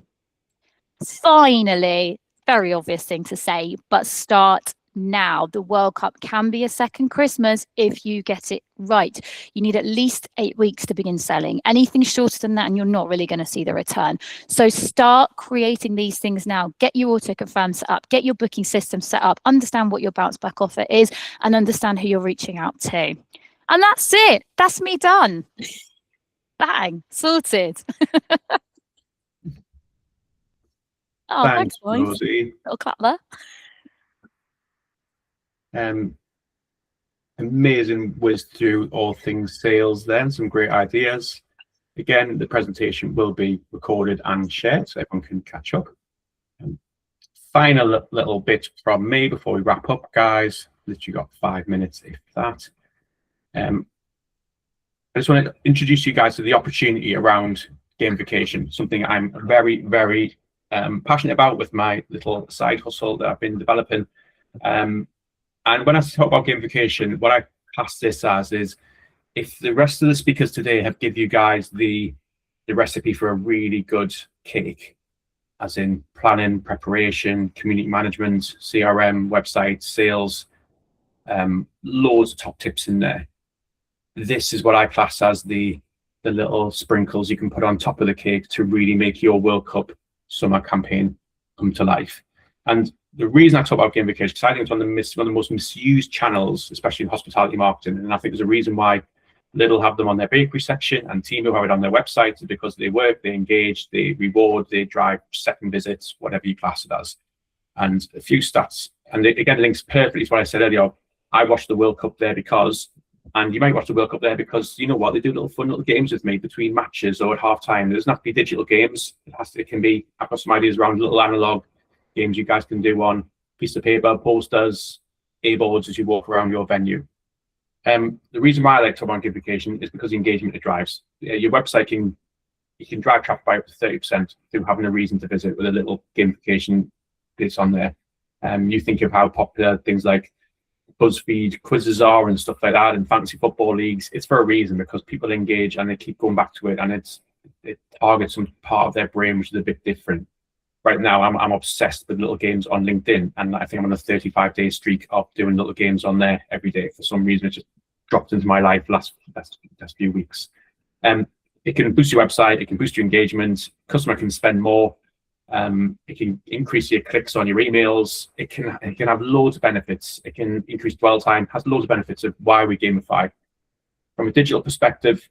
Finally, very obvious thing to say, but start now. The World Cup can be a second Christmas if you get it right. You need at least 8 weeks to begin selling. Anything shorter than that and you're not really going to see the return. So start creating these things now. Get your auto confirm set up, get your booking system set up, understand what your bounce back offer is, and understand who you're reaching out to. And that's it. That's me done. Bang, sorted. Oh, Thanks, thanks, boys. Rosie. Little clap there. Amazing whiz through all things sales then, some great ideas. Again, the presentation will be recorded and shared so everyone can catch up. Final little bit from me before we wrap up, guys. Literally got 5 minutes, if that. I just want to introduce you guys to the opportunity around gamification, something I'm very, very passionate about with my little side hustle that I've been developing. And when I talk about gamification, what I class this as is, if the rest of the speakers today have given you guys the recipe for a really good cake, as in planning, preparation, community management, CRM, website, sales, loads of top tips in there. This is what I class as the little sprinkles you can put on top of the cake to really make your World Cup summer campaign come to life. And the reason I talk about gamification is because I think it's one of the most misused channels, especially in hospitality marketing. And I think there's a reason why Lidl have them on their bakery section and Temu have it on their website, is because they work, they engage, they reward, they drive second visits, whatever you class it as. And a few stats, and it again links perfectly to what I said earlier. I watched the World Cup there because, and you might watch the World Cup there because, you know what, they do little fun little games with me between matches or at half time. It doesn't have to be digital games. It can be, I've got some ideas around little analog games you guys can do on piece of paper, posters, A-boards as you walk around your venue. The reason why I like to talk about gamification is because the engagement it drives. Your website you can drive traffic by up to 30% through having a reason to visit with a little gamification bits on there. You think of how popular things like BuzzFeed quizzes are and stuff like that, and fantasy football leagues. It's for a reason, because people engage and they keep going back to it, and it targets some part of their brain which is a bit different. Right now, I'm obsessed with little games on LinkedIn, and I think I'm on a 35-day streak of doing little games on there every day. For some reason, it just dropped into my life last few weeks. It can boost your website, it can boost your engagement, customer can spend more, it can increase your clicks on your emails, it can have loads of benefits, it can increase dwell time, has loads of benefits of why we gamify. From a digital perspective,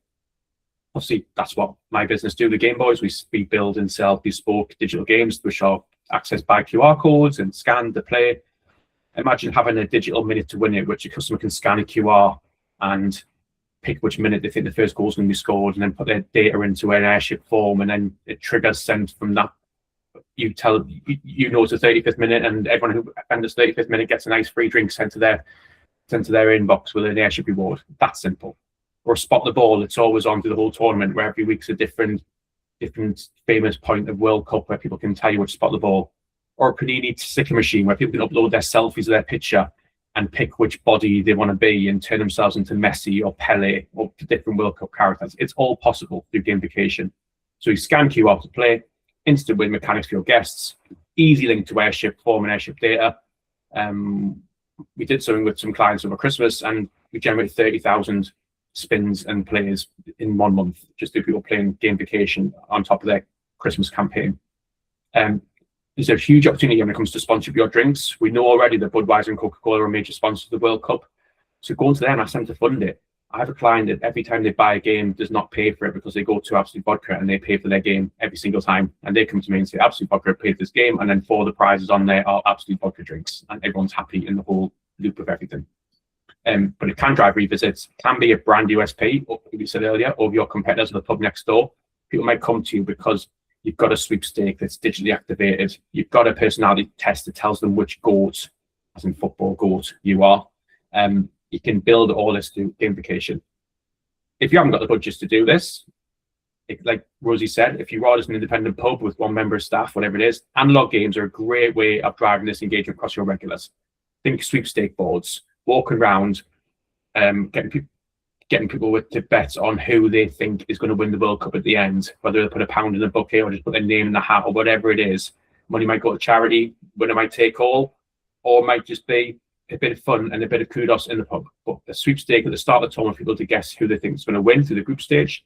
obviously that's what my business do, the Game Boys. We build and sell bespoke digital games which are accessed by QR codes and scanned to play. Imagine having a digital minute to win it, which a customer can scan a QR and pick which minute they think the first goal is going to be scored, and then put their data into an Airship form, and then it triggers send from that. You it's the 35th minute, and everyone who enters 35th minute gets a nice free drink sent to their inbox with an Airship reward. That's simple. Or spot the ball. It's always on through the whole tournament, where every week's a different famous point of World Cup where people can tell you which spot the ball. Or a Panini sticker machine where people can upload their selfies of their picture and pick which body they want to be and turn themselves into Messi or Pele or different World Cup characters. It's all possible through gamification. So you scan QR to play, instant win mechanics for your guests, easy link to Airship form and Airship data. We did something with some clients over Christmas, and we generated 30,000 spins and plays in 1 month, just through people playing gamification on top of their Christmas campaign. There's a huge opportunity when it comes to sponsorship your drinks. We know already that Budweiser and Coca-Cola are major sponsors of the World Cup. So go to them and ask them to fund it. I have a client that every time they buy a game does not pay for it, because they go to Absolute Vodka and they pay for their game every single time. And they come to me and say, Absolute Vodka paid for this game, and then 4 of the prizes on there are Absolute Vodka drinks, and everyone's happy in the whole loop of everything. But it can drive revisits, can be a brand USP, or we said earlier, of your competitors in the pub next door. People might come to you because you've got a sweepstake that's digitally activated. You've got a personality test that tells them which GOAT, as in football GOAT, you are. You can build all this through gamification. If you haven't got the budgets to do this, like Rosie said, if you are just an independent pub with 1 member of staff, whatever it is, analog games are a great way of driving this engagement across your regulars. Think sweepstake boards, walking around, getting people to bet on who they think is going to win the World Cup at the end, whether they put a pound in the bucket or just put their name in the hat or whatever it is. Money might go to charity, winner might take all, or it might just be a bit of fun and a bit of kudos in the pub. But the sweepstake at the start of the tournament, people to guess who they think is going to win through the group stage.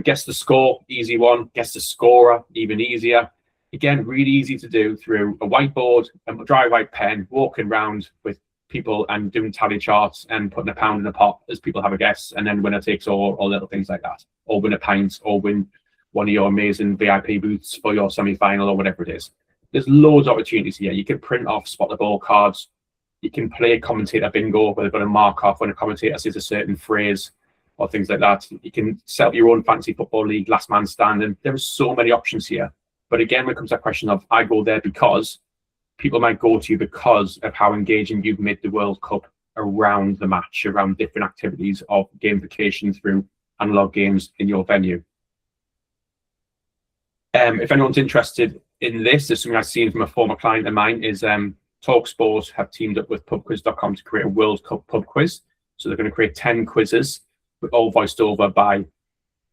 Guess the score, easy one. Guess the scorer, even easier. Again, really easy to do through a whiteboard, a dry white pen, walking around with people and doing tally charts and putting a pound in a pot as people have a guess, and then winner takes all, or little things like that, or win a pint, or win one of your amazing VIP booths for your semi-final, or whatever it is. there's loads of opportunities here. You can print off spot the ball cards. You can play commentator bingo where they've got to mark off when a commentator says a certain phrase or things like that. You can set up your own fantasy football league, last man standing. There are so many options here. But again, when it comes to that question of I go there because, people might go to you because of how engaging you've made the World Cup around the match, around different activities of gamification through analog games in your venue. If anyone's interested in this, there's something I've seen from a former client of mine is TalkSport have teamed up with pubquiz.com to create a World Cup pub quiz. So they're going to create 10 quizzes, all voiced over by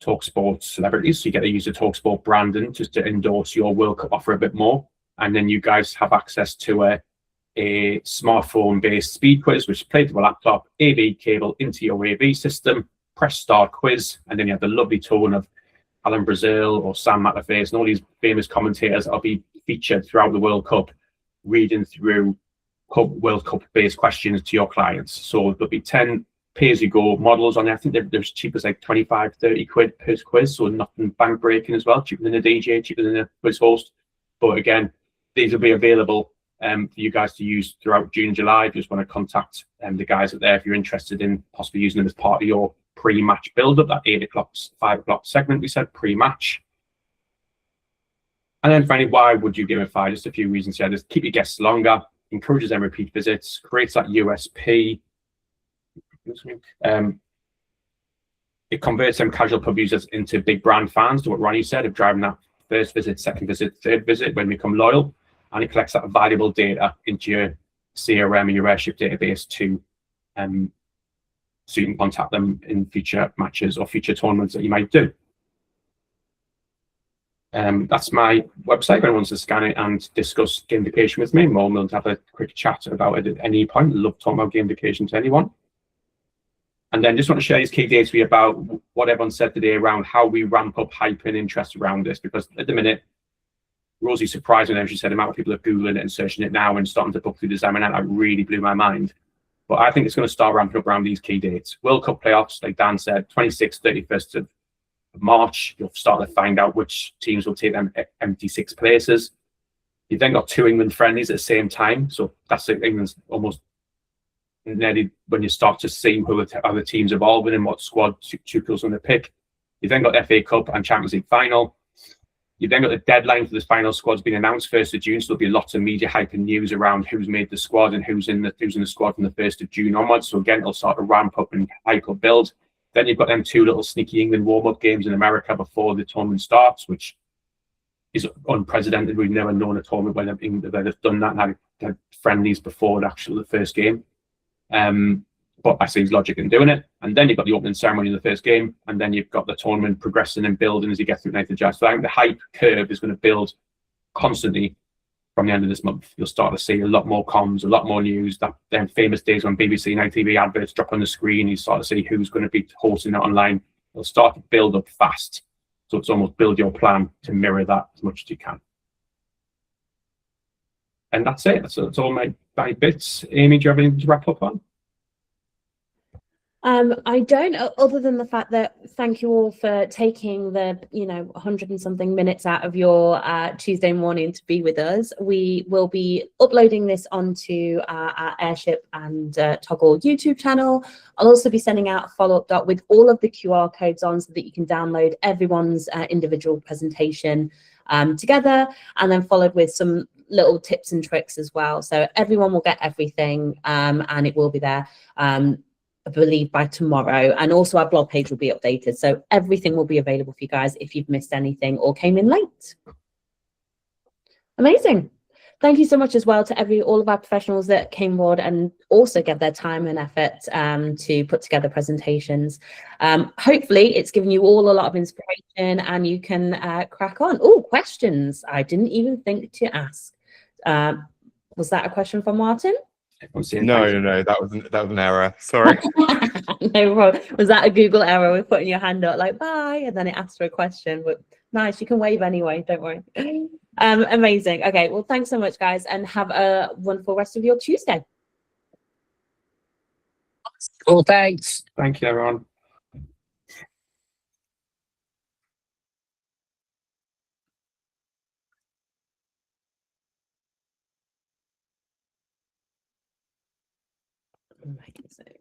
TalkSport celebrities. So you get to use the TalkSport branding just to endorse your World Cup offer a bit more. And then you guys have access to a smartphone-based speed quiz, which is played to a laptop, AV cable into your AV system, press start quiz, and then you have the lovely tone of Alan Brazil or Sam Matterface and all these famous commentators that'll be featured throughout the World Cup, reading through World Cup-based questions to your clients. So there'll be 10 pay-as-you-go models on there. I think they're as cheap as like 25, 30 quid per quiz, so nothing bank-breaking as well, cheaper than a DJ, cheaper than a quiz host. But again, these will be available for you guys to use throughout June and July. If you just want to contact the guys up there if you're interested in possibly using them as part of your pre-match build-up, that 8 o'clock, 5 o'clock segment we said, pre-match. And then finally, why would you gamify? Just a few reasons here. Just keep your guests longer, encourages them repeat visits, creates that USP. It converts them casual pub users into big brand fans, to what Ronnie said, of driving that first visit, second visit, third visit when they become loyal. And it collects that valuable data into your CRM and your Airship database to so you can contact them in future matches or future tournaments that you might do. That's my website. If anyone wants to scan it and discuss gamification with me, I'm more than willing to have a quick chat about it at any point. I love talking about gamification to anyone. And then just want to share these key data with you about what everyone said today around how we ramp up hype and interest around this, because at the minute, Rosie surprised me when she said the amount of people are Googling it and searching it now and starting to book through the exam, and that really blew my mind. But I think it's going to start ramping up around these key dates. World Cup playoffs, like Dan said, 26th, 31st of March, you'll start to find out which teams will take them empty 6 places. You've then got 2 England friendlies at the same time. So that's like England's almost nearly when you start to see who other teams evolving and what squad Tuchel's going to pick. You've then got FA Cup and Champions League final. You've then got the deadline for this final squad's been announced 1st of June, so there'll be lots of media hype and news around who's made the squad and who's in the squad from the 1st of June onwards. So again, it'll start to ramp up and hype up build. Then you've got them 2 little sneaky England warm-up games in America before the tournament starts, which is unprecedented. We've never known a tournament where they've done that and had friendlies before the first game. But I see his logic in doing it. And then you've got the opening ceremony in the first game, and then you've got the tournament progressing and building as you get through the jazz. So I think the hype curve is going to build constantly from the end of this month. You'll start to see a lot more comms, a lot more news. That them famous days when BBC and ITV adverts drop on the screen, you start to see who's going to be hosting it online. It'll start to build up fast. So it's almost build your plan to mirror that as much as you can. And that's it. That's all my bits. Amy, do you have anything to wrap up on? I don't, other than the fact that thank you all for taking the 100 and something minutes out of your Tuesday morning to be with us. We will be uploading this onto our Airship and Toggle YouTube channel. I'll also be sending out a follow-up doc with all of the QR codes on so that you can download everyone's individual presentation together, and then followed with some little tips and tricks as well. So everyone will get everything, and it will be there. I believe by tomorrow, and also our blog page will be updated, so everything will be available for you guys if you've missed anything or came in late. Amazing. Thank you so much as well to all of our professionals that came aboard and also get their time and effort to put together presentations. Hopefully it's given you all a lot of inspiration and you can crack on. Oh, questions. I didn't even think to ask. Was that a question from Martin? No, that was an error. Sorry. No problem. Was that a Google error with putting your hand up like bye and then it asked for a question? But nice, you can wave anyway, don't worry. Amazing. Okay, well, thanks so much, guys, and have a wonderful rest of your Tuesday. Cool, thanks. Thank you, everyone. Amazing.